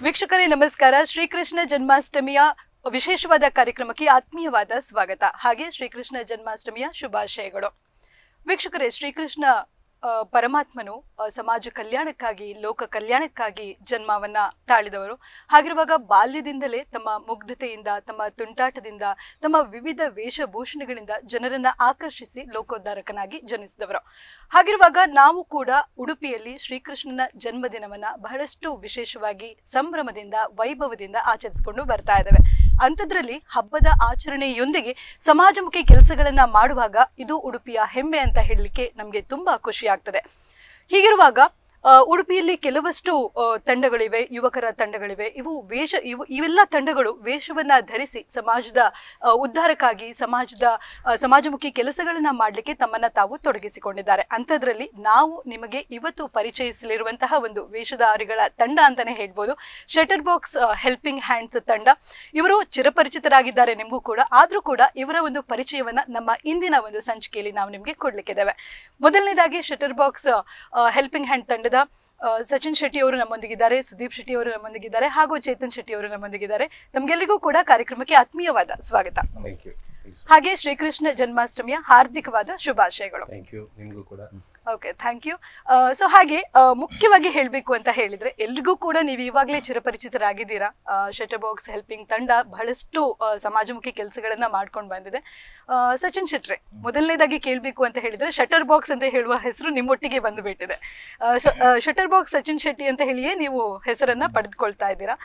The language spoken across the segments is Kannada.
ವೀಕ್ಷಕರೇ ನಮಸ್ಕಾರ. ಶ್ರೀಕೃಷ್ಣ ಜನ್ಮಾಷ್ಟಮಿಯ ವಿಶೇಷವಾದ ಕಾರ್ಯಕ್ರಮಕ್ಕೆ ಆತ್ಮೀಯವಾದ ಸ್ವಾಗತ. ಹಾಗೆ ಶ್ರೀಕೃಷ್ಣ ಜನ್ಮಾಷ್ಟಮಿಯ ಶುಭಾಶಯಗಳು. ವೀಕ್ಷಕರೇ, ಶ್ರೀಕೃಷ್ಣ ಪರಮಾತ್ಮನು ಸಮಾಜ ಕಲ್ಯಾಣಕ್ಕಾಗಿ, ಲೋಕ ಕಲ್ಯಾಣಕ್ಕಾಗಿ ಜನ್ಮವನ್ನ ತಾಳಿದವರು. ಹಾಗಿರುವಾಗ ಬಾಲ್ಯದಿಂದಲೇ ತಮ್ಮ ಮುಗ್ಧತೆಯಿಂದ, ತಮ್ಮ ತುಂಟಾಟದಿಂದ, ತಮ್ಮ ವಿವಿಧ ವೇಷಭೂಷಣಗಳಿಂದ ಜನರನ್ನ ಆಕರ್ಷಿಸಿ ಲೋಕೋದ್ಧಾರಕನಾಗಿ ಜನಿಸಿದವರು. ಹಾಗಿರುವಾಗ ನಾವು ಕೂಡ ಉಡುಪಿಯಲ್ಲಿ ಶ್ರೀಕೃಷ್ಣನ ಜನ್ಮದಿನವನ್ನ ಬಹಳಷ್ಟು ವಿಶೇಷವಾಗಿ ಸಂಭ್ರಮದಿಂದ, ವೈಭವದಿಂದ ಆಚರಿಸಿಕೊಂಡು ಬರ್ತಾ ಇದ್ದೇವೆ. ಅಂಥದ್ರಲ್ಲಿ ಹಬ್ಬದ ಆಚರಣೆಯೊಂದಿಗೆ ಸಮಾಜಮುಖಿ ಕೆಲಸಗಳನ್ನ ಮಾಡುವಾಗ ಇದು ಉಡುಪಿಯ ಹೆಮ್ಮೆ ಅಂತ ಹೇಳಲಿಕ್ಕೆ ನಮಗೆ ತುಂಬಾ ಖುಷಿ ಆಗ್ತದೆ. ಹೀಗಿರುವಾಗ ಉಡುಪಿಯಲ್ಲಿ ಕೆಲವಷ್ಟು ತಂಡಗಳಿವೆ, ಯುವಕರ ತಂಡಗಳಿವೆ. ಇವೆಲ್ಲ ತಂಡಗಳು ವೇಷವನ್ನ ಧರಿಸಿ ಸಮಾಜದ ಉದ್ಧಾರಕ್ಕಾಗಿ, ಸಮಾಜಮುಖಿ ಕೆಲಸಗಳನ್ನ ಮಾಡಲಿಕ್ಕೆ ತಮ್ಮನ್ನ ತಾವು ತೊಡಗಿಸಿಕೊಂಡಿದ್ದಾರೆ. ಅಂಥದ್ರಲ್ಲಿ ನಾವು ನಿಮಗೆ ಇವತ್ತು ಪರಿಚಯಿಸಲಿರುವಂತಹ ಒಂದು ವೇಷಧಾರಿಗಳ ತಂಡ ಅಂತಾನೆ ಹೇಳ್ಬೋದು. ಶಟರ್ ಬಾಕ್ಸ್ ಹೆಲ್ಪಿಂಗ್ ಹ್ಯಾಂಡ್ಸ್ ತಂಡ. ಇವರು ಚಿರಪರಿಚಿತರಾಗಿದ್ದಾರೆ ನಿಮಗೂ ಕೂಡ. ಆದ್ರೂ ಕೂಡ ಇವರ ಒಂದು ಪರಿಚಯವನ್ನ ನಮ್ಮ ಇಂದಿನ ಒಂದು ಸಂಚಿಕೆಯಲ್ಲಿ ನಾವು ನಿಮ್ಗೆ ಕೊಡ್ಲಿಕ್ಕಿದ್ದೇವೆ. ಮೊದಲನೇದಾಗಿ ಶಟರ್ ಬಾಕ್ಸ್ ಹೆಲ್ಪಿಂಗ್ ಹ್ಯಾಂಡ್ ತಂಡದ ಸಚಿನ್ ಶೆಟ್ಟಿ ಅವರು ನಮ್ಮೊಂದಿಗಿದ್ದಾರೆ, ಸುದೀಪ್ ಶೆಟ್ಟಿ ಅವರು ನಮ್ಮೊಂದಿಗಿದ್ದಾರೆ, ಹಾಗೂ ಚೇತನ್ ಶೆಟ್ಟಿ ಅವರು ನಮ್ಮೊಂದಿಗಿದ್ದಾರೆ. ತಮ್ಗೆಲ್ಲರಿಗೂ ಕೂಡ ಕಾರ್ಯಕ್ರಮಕ್ಕೆ ಆತ್ಮೀಯವಾದ ಸ್ವಾಗತ. ಹಾಗೆ ಶ್ರೀಕೃಷ್ಣ ಜನ್ಮಾಷ್ಟಮಿಯ ಹಾರ್ದಿಕವಾದ ಶುಭಾಶಯಗಳು. Okay, thank you. ಸೊ ಹಾಗೆ ಮುಖ್ಯವಾಗಿ ಹೇಳಬೇಕು ಅಂತ ಹೇಳಿದ್ರೆ, ಎಲ್ರಿಗೂ ಕೂಡ ನೀವು ಇವಾಗಲೇ ಚಿರಪರಿಚಿತರಾಗಿದ್ದೀರಾ. ಶಟರ್ ಬಾಕ್ಸ್ ಹೆಲ್ಪಿಂಗ್ ತಂಡ ಬಹಳಷ್ಟು ಸಮಾಜಮುಖಿ ಕೆಲಸಗಳನ್ನ ಮಾಡ್ಕೊಂಡು ಬಂದಿದೆ. ಸಚಿನ್ ಶೆಟ್ರೆ, ಮೊದಲನೇದಾಗಿ ಕೇಳಬೇಕು ಅಂತ ಹೇಳಿದ್ರೆ, ಶಟರ್ ಬಾಕ್ಸ್ ಅಂತ ಹೇಳುವ ಹೆಸರು ನಿಮ್ಮೊಟ್ಟಿಗೆ ಬಂದುಬಿಟ್ಟಿದೆ. ಶಟರ್ ಬಾಕ್ಸ್ ಸಚಿನ್ ಶೆಟ್ಟಿ ಅಂತ ಹೇಳಿಯೇ ನೀವು ಹೆಸರನ್ನ ಪಡೆದುಕೊಳ್ತಾ ಇದ್ದೀರಾ.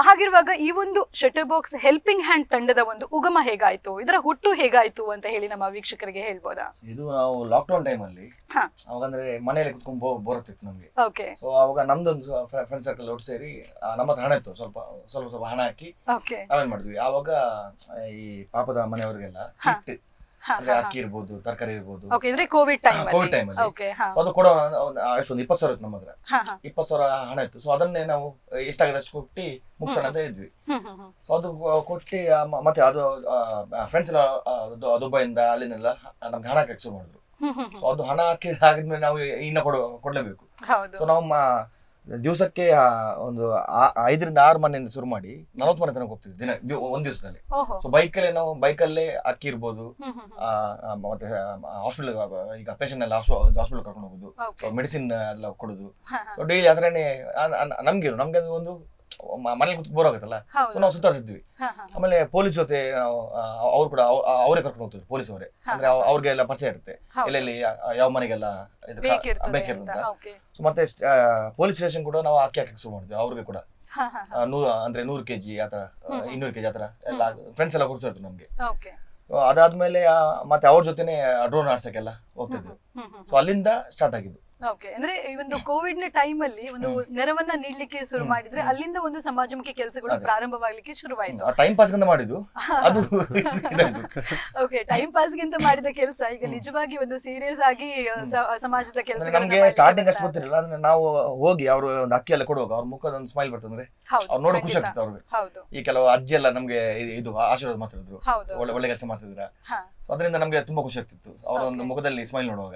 ಹಾಗಿರುವಾಗ ಈ ಒಂದು ಶಟರ್ ಬಾಕ್ಸ್ ಹೆಲ್ಪಿಂಗ್ ಹ್ಯಾಂಡ್ ತಂಡದ ಒಂದು ಉಗಮ ಹೇಗಾಯ್ತು, ಇದರ ಹುಟ್ಟು ಹೇಗಾಯ್ತು ಅಂತ ಹೇಳಿ ನಮ್ಮ ವೀಕ್ಷಕರಿಗೆ ಹೇಳ್ಬೋದಾ? ಇದು ನಾವು ಲಾಕ್ಡೌನ್ ಟೈಮ್ ಅಲ್ಲಿ ಅವಾಗಂದ್ರೆ ಮನೆಯಲ್ಲಿ ಕುತ್ಕೊಂಡು ಬೋರ್ ಆಗ್ತಿತ್ತು ನಮ್ಗೆ. ಸೊ ಅವಾಗ ನಮ್ದೊಂದು ಫ್ರೆಂಡ್ ಸರ್ಕಲ್ ಒಟ್ಟು ಸೇರಿ ನಮ್ಮ ಹತ್ರ ಹಣ ಇತ್ತು, ಸ್ವಲ್ಪ ಹಣ ಹಾಕಿ ನಾವೇನ್ ಮಾಡಿದ್ವಿ. ಆವಾಗ ಈ ಪಾಪದ ಮನೆಯವರಿಗೆಲ್ಲ ಕಿಟ್ ಅಂದ್ರೆ ಅಕ್ಕಿ ಇರ್ಬೋದು, ತರಕಾರಿ ಇರ್ಬೋದು, ಕೋವಿಡ್ ಟೈಮ್ ಅಲ್ಲಿ ಅದು ಕೊಡೋ ಒಂದು 20,000 ಇತ್ತು ನಮ್ಮ ಹತ್ರ. 20,000 ಹಣ ಇತ್ತು. ಸೊ ಅದನ್ನೇ ನಾವು ಎಷ್ಟಾಗದೆ ಅಷ್ಟು ಕೊಟ್ಟು ಮುಗಿಸೋಣ ಅಂತ ಇದ್ವಿ. ಸೊ ಅದು ಕೊಟ್ಟು ಮತ್ತೆ ಅದು ಫ್ರೆಂಡ್ಸ್ ಎಲ್ಲ ದುಬೈಯಿಂದ ಅಲ್ಲಿಂದೆಲ್ಲ ನಮ್ಗೆ ಹಣ ಹಾಕಿ ಶುರು ಮಾಡಿದ್ರು. ಅದು ಹಣ ಹಾಕಿದ್ಮೇಲೆ ನಾವು ಇನ್ನ ಕೊಡ್ಲೇಬೇಕು. ಸೊ ನಾವು ದಿವಸಕ್ಕೆ ಒಂದು 5ರಿಂದ 6 ಮನೆಯಿಂದ ಶುರು ಮಾಡಿ 40 ಮನೆ ತನಕ ಹೋಗ್ತಿದ್ವಿ ಒಂದ್ ದಿವಸದಲ್ಲಿ. ಸೊ ಬೈಕಲ್ಲೇ ಅಕ್ಕಿ ಇರ್ಬೋದು, ಮತ್ತೆ ಹಾಸ್ಪಿಟಲ್, ಈಗ ಪೇಷಂಟ್ ಎಲ್ಲ ಹಾಸ್ಪಿಟಲ್ ಕರ್ಕೊಂಡು ಹೋಗುದು, ಸೊ ಮೆಡಿಸಿನ್ ಎಲ್ಲ ಕೊಡುದು. ಸೊ ಡೈಲಿ ಅದರನ್ನೇ ನಮ್ಗೆ ಒಂದು ಮನೇಲಿ ಕೂತ್ ಬೋರ್ ಆಗುತ್ತಲ್ಲ. ಸೊ ನಾವು ಸುತ್ತಾಡ್ತಿದ್ವಿ. ಆಮೇಲೆ ಪೊಲೀಸ್ ಜೊತೆ ಅವ್ರು ಕೂಡ ಅವರೇ ಕರ್ಕೊಂಡು ಹೋಗ್ತಿದ್ರು, ಪೊಲೀಸ್ ಅವರೇ. ಅಂದ್ರೆ ಅವ್ರಿಗೆಲ್ಲ ಪರಿಚಯ ಇರುತ್ತೆ, ಎಲ್ಲೆಲ್ಲಿ ಯಾವ ಮನೆಗೆಲ್ಲ ಬೇಕಿರ್ತಂತ. ಸೊ ಮತ್ತೆ ಪೊಲೀಸ್ ಸ್ಟೇಷನ್ ಕೂಡ ನಾವು ಅಕ್ಕಿ ಹಾಕಿ ಶುರು ಮಾಡಿದ್ವಿ. ಅವ್ರಿಗೆ ಕೂಡ ಅಂದ್ರೆ 100 kg ಆತರ, 200 kg ಆತರ ಎಲ್ಲ ಫ್ರೆಂಡ್ಸ್ ಎಲ್ಲ ಕೊಡ್ಸಿದ್ರು ನಮ್ಗೆ. ಅದಾದ್ಮೇಲೆ ಮತ್ತೆ ಅವ್ರ ಜೊತೆನೆ ಡ್ರೋನ್ ಆಡ್ಸಕ್ಕೆಲ್ಲ ಹೋಗ್ತಿದ್ವಿ. ಸೊ ಅಲ್ಲಿಂದ ಸ್ಟಾರ್ಟ್ ಆಗಿದ್ದು. ಅಂದ್ರೆ ಈ ಒಂದು ಕೋವಿಡ್ ನ ಟೈಮ್ ಅಲ್ಲಿ ಒಂದು ನೆರವನ್ನ ನೀಡ್ಲಿಕ್ಕೆ ಶುರು ಮಾಡಿದ್ರೆ ಅಲ್ಲಿಂದ ಒಂದು ಸಮಾಜಮುಖಿ ಕೆಲಸಗಳು ಪ್ರಾರಂಭವಾಗ್ಲಿಕ್ಕೆ ಶುರುವಾಯಿತು. ಟೈಮ್ ಪಾಸ್ ಗಿಂತ ಮಾಡಿದ್ದು ಅದು. ಓಕೆ, ಟೈಮ್ ಪಾಸ್ ಗಿಂತ ಮಾಡಿದ ಕೆಲಸ ಈಗ ನಿಜವಾಗಿ ಒಂದು ಸೀರಿಯಸ್ ಆಗಿ ಸಮಾಜದ ಕೆಲಸ. ನಮ್ಗೆ ಸ್ಟಾರ್ಟಿಂಗ್ ಅಷ್ಟು ಗೊತ್ತಿರಲಿಲ್ಲ. ಅಂದ್ರೆ ನಾವು ಹೋಗಿ ಅವರು ಒಂದು ಅಕ್ಕಿ ಎಲ್ಲ ಕೊಡುವಾಗ ಅವ್ರ ಮುಖದ ಒಂದು ಸ್ಮೈಲ್ ಬರ್ತಂದ್ರೆ ಅವ್ರು ನೋಡೋ ಖುಷಿ ಆಗ್ತಿತ್ತು ಅವ್ರಿಗೆ. ಈ ಕೆಲವು ಅಜ್ಜಿ ಎಲ್ಲ ನಮ್ಗೆ ಇದು ಆಶೀರ್ವಾದ ಮಾಡ್ತಿದ್ರು, ಒಳ್ಳೆ ಕೆಲಸ ಮಾಡ್ತಿದ್ರ. ಅದರಿಂದ ನಮ್ಗೆ ತುಂಬಾ ಖುಷಿ ಆಗ್ತಿತ್ತು ಅವರ ಒಂದು ಮುಖದಲ್ಲಿ ಸ್ಮೈಲ್ ನೋಡುವಾಗ.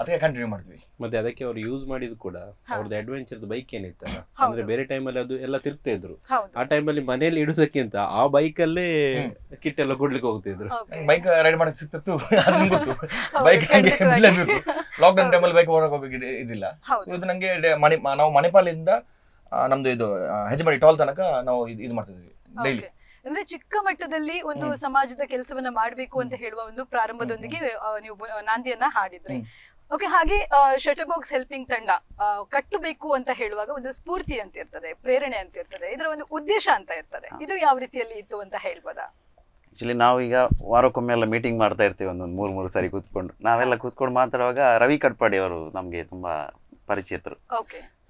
ಅದಕ್ಕೆ ಕಂಟಿನ್ಯೂ ಮಾಡಿದ್ವಿ. ಮತ್ತೆ ಅದಕ್ಕೆ ಅವ್ರು ಯೂಸ್ ಮಾಡಿದ್ ಕೂಡ ಅವ್ರದ್ದು ಅಡ್ವೆಂಚರ್ ಬೈಕ್ ಏನಿತ್ತಲ್ಲ, ಅಂದ್ರೆ ಬೇರೆ ಟೈಮಲ್ಲಿ ಅದು ಎಲ್ಲ ತಿರುಗ್ತಾ ಇದ್ರು. ಆ ಟೈಮಲ್ಲಿ ಮನೆಯಲ್ಲಿ ಇಡುದಕ್ಕಿಂತ ಆ ಬೈಕಲ್ಲೇ ಕಿಟ್ ಎಲ್ಲ ಕೊಡ್ಲಿಕ್ಕೆ ಹೋಗ್ತಿದ್ರು. ಬೈಕ್ ರೈಡ್ ಮಾಡಕ್ ಸಿಕ್ತಿತ್ತು, ಬೈಕ್ ಲಾಕ್ಡೌನ್ ಟೈಮಲ್ಲಿ ಬೈಕ್ ಓಡಕ್ ಹೋಗ್ಬೇಕು ಇದಿಲ್ಲ. ಇದು ನಂಗೆ ನಾವು ಮಣಿಪಾಲಿಂದ ನಮ್ದು ಇದು ಹೆಜ್ಮಾಡಿ ಟೋಲ್ ತನಕ ನಾವು ಇದು ಮಾಡ್ತಿದ್ವಿ ಡೈಲಿ. ಅಂದ್ರೆ ಚಿಕ್ಕ ಮಟ್ಟದಲ್ಲಿ ಒಂದು ಸಮಾಜದ ಕೆಲಸವನ್ನ ಮಾಡ್ಬೇಕು ಅಂತ ಹೇಳುವ ಒಂದು ಪ್ರಾರಂಭದೊಂದಿಗೆ ನೀವು ನಾಂದಿಯನ್ನ ಹಾಡಿದ್ರಿ. ಓಕೆ, ಹಾಗೆ ಶಟರ್ ಬಾಕ್ಸ್ ಹೆಲ್ಪಿಂಗ್ ತಂಡ ಕಟ್ಟಬೇಕು ಅಂತ ಹೇಳುವಾಗ ಒಂದು ಸ್ಫೂರ್ತಿ ಅಂತ ಇರ್ತದೆ, ಪ್ರೇರಣೆ ಅಂತ ಇರ್ತದೆ, ಇದರ ಒಂದು ಉದ್ದೇಶ ಅಂತ ಇರ್ತದೆ. ಇದು ಯಾವ ರೀತಿಯಲ್ಲಿ ಇತ್ತು ಅಂತ ಹೇಳ್ಬೋದಾ? ಆಕ್ಚುಲಿ ನಾವು ಈಗ ವಾರಕ್ಕೊಮ್ಮೆ ಎಲ್ಲ ಮೀಟಿಂಗ್ ಮಾಡ್ತಾ ಇರ್ತೀವಿ, ಒಂದೊಂದು 3 ಸಾರಿ ಕೂತ್ಕೊಂಡು. ನಾವೆಲ್ಲ ಕೂತ್ಕೊಂಡು ಮಾತಾಡುವಾಗ ರವಿ ಕಟ್ಪಾಡಿ ಅವರು ನಮಗೆ ತುಂಬಾ ಪರಿಚಿತರು.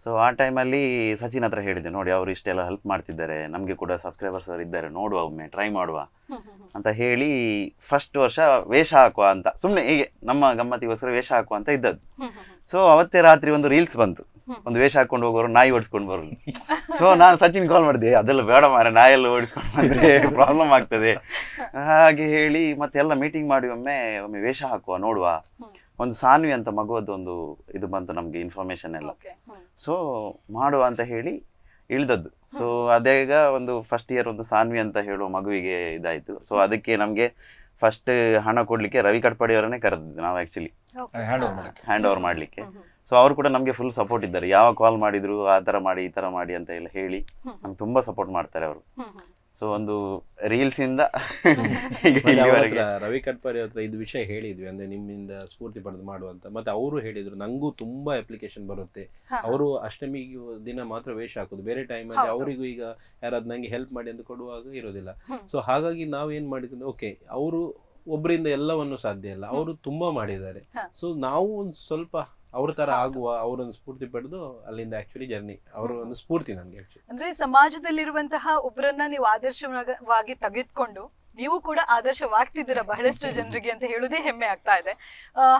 ಸೊ ಆ ಟೈಮಲ್ಲಿ ಸಚಿನ್ ಹತ್ರ ಹೇಳಿದ್ದೆ, ನೋಡಿ ಅವರು ಇಷ್ಟೆಲ್ಲ ಹೆಲ್ಪ್ ಮಾಡ್ತಿದ್ದಾರೆ, ನಮಗೆ ಕೂಡ ಸಬ್ಸ್ಕ್ರೈಬರ್ಸ್ ಅವರು ಇದ್ದಾರೆ, ನೋಡುವ ಒಮ್ಮೆ ಟ್ರೈ ಮಾಡುವ ಅಂತ ಹೇಳಿ ಫಸ್ಟ್ ವರ್ಷ ವೇಷ ಹಾಕುವ ಅಂತ ಸುಮ್ಮನೆ ಹೀಗೆ ನಮ್ಮ ಗಮ್ಮತ್ತಿಗೋಸ್ಕರ ವೇಷ ಹಾಕುವ ಅಂತ ಇದ್ದದ್ದು. ಸೊ ಅವತ್ತೇ ರಾತ್ರಿ ಒಂದು ರೀಲ್ಸ್ ಬಂತು, ಒಂದು ವೇಷ ಹಾಕೊಂಡು ಹೋಗೋರು ನಾಯಿ ಓಡಿಸ್ಕೊಂಡು ಬರೋದು. ಸೊ ನಾನು ಸಚಿನ್ ಕಾಲ್ ಮಾಡಿದೆ, ಅದೆಲ್ಲ ಬೇಡ ಮಾರೆ, ನಾಯೆಲ್ಲ ಓಡಿಸ್ಕೊಂಡು ಬಂದರೆ ಪ್ರಾಬ್ಲಮ್ ಆಗ್ತದೆ ಹಾಗೆ ಹೇಳಿ ಮತ್ತೆಲ್ಲ ಮೀಟಿಂಗ್ ಮಾಡಿ ಒಮ್ಮೆ ವೇಷ ಹಾಕುವ ನೋಡುವ. ಒಂದು ಸಾನ್ವಿ ಅಂತ ಮಗುವದ್ದೊಂದು ಇದು ಬಂತು ನಮಗೆ ಇನ್ಫಾರ್ಮೇಶನ್ ಎಲ್ಲ. ಸೊ ಮಾಡುವ ಅಂತ ಹೇಳಿ ಇಳ್ದದ್ದು. ಸೊ ಅದೇಗ ಒಂದು ಫಸ್ಟ್ ಇಯರ್ ಒಂದು ಸಾನ್ವಿ ಅಂತ ಹೇಳುವ ಮಗುವಿಗೆ ಇದಾಯ್ತು. ಸೊ ಅದಕ್ಕೆ ನಮ್ಗೆ ಫಸ್ಟ್ ಹಣ ಕೊಡ್ಲಿಕ್ಕೆ ರವಿ ಕಟ್ಪಾಡಿ ಅವರನ್ನೇ ಕರೆದಿದ್ದು ನಾವು ಆಕ್ಚುಲಿ ಹ್ಯಾಂಡ್ ಓವರ್ ಮಾಡ್ಲಿಕ್ಕೆ. ಸೊ ಅವರು ಕೂಡ ನಮ್ಗೆ ಫುಲ್ ಸಪೋರ್ಟ್ ಇದ್ದಾರೆ. ಯಾವ ಕಾಲ್ ಮಾಡಿದ್ರು ಆ ತರ ಮಾಡಿ ಈ ತರ ಮಾಡಿ ಅಂತ ಎಲ್ಲ ಹೇಳಿ ನಮ್ಗೆ ತುಂಬಾ ಸಪೋರ್ಟ್ ಮಾಡ್ತಾರೆ ಅವರು. ಸೊ ಒಂದು ರೀಲ್ಸ್ ಇಂದ ರವಿ ಕಟ್ಪಾಡಿ ಹತ್ರ ಇದು ವಿಷಯ ಹೇಳಿದ್ವಿ, ಅಂದ್ರೆ ನಿಮ್ಮಿಂದ ಸ್ಫೂರ್ತಿ ಪಡೆದು ಮಾಡುವಂತ. ಮತ್ತೆ ಅವರು ಹೇಳಿದ್ರು ನಂಗೂ ತುಂಬಾ ಅಪ್ಲಿಕೇಶನ್ ಬರುತ್ತೆ, ಅವರು ಅಷ್ಟಮಿ ದಿನ ಮಾತ್ರ ವೇಷ ಹಾಕುದು, ಬೇರೆ ಟೈಮಲ್ಲಿ ಅವರಿಗೂ ಈಗ ಯಾರಾದ್ ನಂಗೆ ಹೆಲ್ಪ್ ಮಾಡಿ ಅಂತ ಕೊಡುವಾಗ ಇರೋದಿಲ್ಲ. ಸೊ ಹಾಗಾಗಿ ನಾವೇನ್ ಮಾಡಿದ್ವಿ, ಓಕೆ ಅವರು ಒಬ್ಬರಿಂದ ಎಲ್ಲವನ್ನು ಸಾಧ್ಯ ಇಲ್ಲ, ಅವರು ತುಂಬಾ ಮಾಡಿದ್ದಾರೆ. ಸೊ ನಾವು ಒಂದು ಸ್ವಲ್ಪ ಅವ್ರ ತರ ಆಗುವ, ಅವರೊಂದು ಸ್ಫೂರ್ತಿ ಪಡೆದು ಅಲ್ಲಿಂದ ಆಕ್ಚುಲಿ ಜರ್ನಿ ಅವರ ಒಂದು ಸ್ಫೂರ್ತಿ ನಮ್ಗೆ ಆಕ್ಚುಲಿ. ಅಂದ್ರೆ ಸಮಾಜದಲ್ಲಿರುವಂತಹ ಒಬ್ಬರನ್ನ ನೀವು ಆದರ್ಶವಾಗಿ ತೆಗೆದುಕೊಂಡು ನೀವು ಕೂಡ ಆದರ್ಶವಾಗ್ತಿದ್ದೀರಾ ಬಹಳಷ್ಟು ಜನರಿಗೆ ಅಂತ ಹೇಳುವುದೇ ಹೆಮ್ಮೆ ಆಗ್ತಾ ಇದೆ.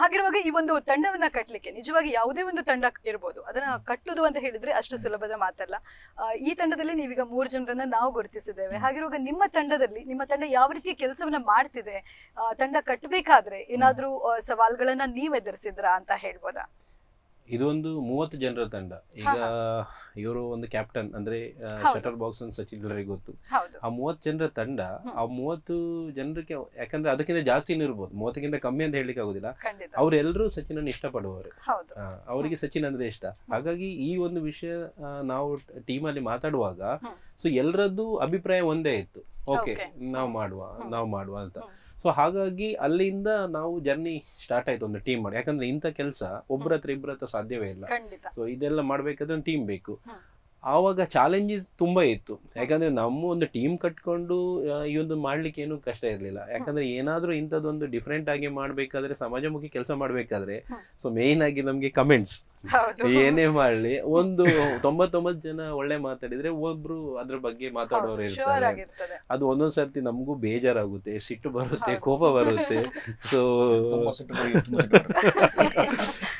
ಹಾಗಿರುವಾಗ ಈ ಒಂದು ತಂಡವನ್ನ ಕಟ್ಟಲಿಕ್ಕೆ ನಿಜವಾಗಿ ಯಾವುದೇ ಒಂದು ತಂಡ ಇರ್ಬೋದು, ಅದನ್ನ ಕಟ್ಟುದು ಅಂತ ಹೇಳಿದ್ರೆ ಅಷ್ಟು ಸುಲಭದ ಮಾತಲ್ಲ. ಈ ತಂಡದಲ್ಲಿ ನೀವೀಗ 3 ಜನರನ್ನ ನಾವು ಗುರುತಿಸಿದ್ದೇವೆ. ಹಾಗಿರುವಾಗ ನಿಮ್ಮ ತಂಡ ಯಾವ ರೀತಿಯ ಕೆಲಸವನ್ನ ಮಾಡ್ತಿದೆ, ತಂಡ ಕಟ್ಟಬೇಕಾದ್ರೆ ಏನಾದ್ರೂ ಸವಾಲ್ಗಳನ್ನ ನೀವ್ ಎದುರಿಸಿದ್ರಾ ಅಂತ ಹೇಳ್ಬೋದಾ? ಇದು ಒಂದು 30 ಜನರ ತಂಡ. ಈಗ ಇವರು ಒಂದು ಕ್ಯಾಪ್ಟನ್ ಅಂದ್ರೆ ಶಟರ್ ಬಾಕ್ಸ್ ಅಂತ ಸಚಿನ್ ಎಲ್ಲರಿಗೂ ಗೊತ್ತು. ಆ 30 ಜನರ ತಂಡ, ಆ 30 ಜನರಿಗೆ, ಯಾಕಂದ್ರೆ ಅದಕ್ಕಿಂತ ಜಾಸ್ತಿನೂ ಇರ್ಬೋದು, 30ಕ್ಕಿಂತ ಕಮ್ಮಿ ಅಂತ ಹೇಳಲಿಕ್ಕೆ ಆಗುದಿಲ್ಲ. ಅವರೆಲ್ಲರೂ ಸಚಿನನ್ನು ಇಷ್ಟಪಡುವವರು, ಅವರಿಗೆ ಸಚಿನ್ ಅಂದ್ರೆ ಇಷ್ಟ. ಹಾಗಾಗಿ ಈ ಒಂದು ವಿಷಯ ನಾವು ಟೀಮಲ್ಲಿ ಮಾತಾಡುವಾಗ ಸೊ ಎಲ್ಲರದ್ದು ಅಭಿಪ್ರಾಯ ಒಂದೇ ಇತ್ತು, ಓಕೆ ನಾವು ಮಾಡುವ ಅಂತ. ಸೊ ಹಾಗಾಗಿ ಅಲ್ಲಿಂದ ನಾವು ಜರ್ನಿ ಸ್ಟಾರ್ಟ್ ಆಯ್ತು, ಒಂದು ಟೀಮ್ ಮಾಡಿ. ಯಾಕಂದ್ರೆ ಇಂಥ ಕೆಲಸ ಇಬ್ಬರ ಹತ್ರ ಸಾಧ್ಯವೇ ಇಲ್ಲ. ಸೊ ಇದೆಲ್ಲ ಮಾಡ್ಬೇಕಾದ್ರೆ ಒಂದು ಟೀಮ್ ಬೇಕು. ಆವಾಗ ಚಾಲೆಂಜಸ್ ತುಂಬಾ ಇತ್ತು, ಯಾಕಂದ್ರೆ ನಮ್ಮ ಒಂದು ಟೀಮ್ ಕಟ್ಕೊಂಡು ಈ ಒಂದು ಮಾಡ್ಲಿಕ್ಕೆ ಏನು ಕಷ್ಟ ಇರ್ಲಿಲ್ಲ. ಯಾಕಂದ್ರೆ ಏನಾದ್ರೂ ಇಂಥದ್ದೊಂದು ಡಿಫ್ರೆಂಟ್ ಆಗಿ ಮಾಡ್ಬೇಕಾದ್ರೆ, ಸಮಾಜಮುಖಿ ಕೆಲಸ ಮಾಡ್ಬೇಕಾದ್ರೆ ಸೊ ಮೇನ್ ಆಗಿ ನಮ್ಗೆ ಕಮೆಂಟ್ಸ್ ಏನೇ ಮಾಡ್ಲಿ, ಒಂದು 99 ಜನ ಒಳ್ಳೆ ಮಾತಾಡಿದ್ರೆ ಒಬ್ರು ಅದ್ರ ಬಗ್ಗೆ ಮಾತಾಡೋರು ಇರ್ತಾರೆ. ಅದು ಒಂದೊಂದ್ ಸರ್ತಿ ನಮಗೂ ಬೇಜಾರಾಗುತ್ತೆ, ಸಿಟ್ಟು ಬರುತ್ತೆ, ಕೋಪ ಬರುತ್ತೆ.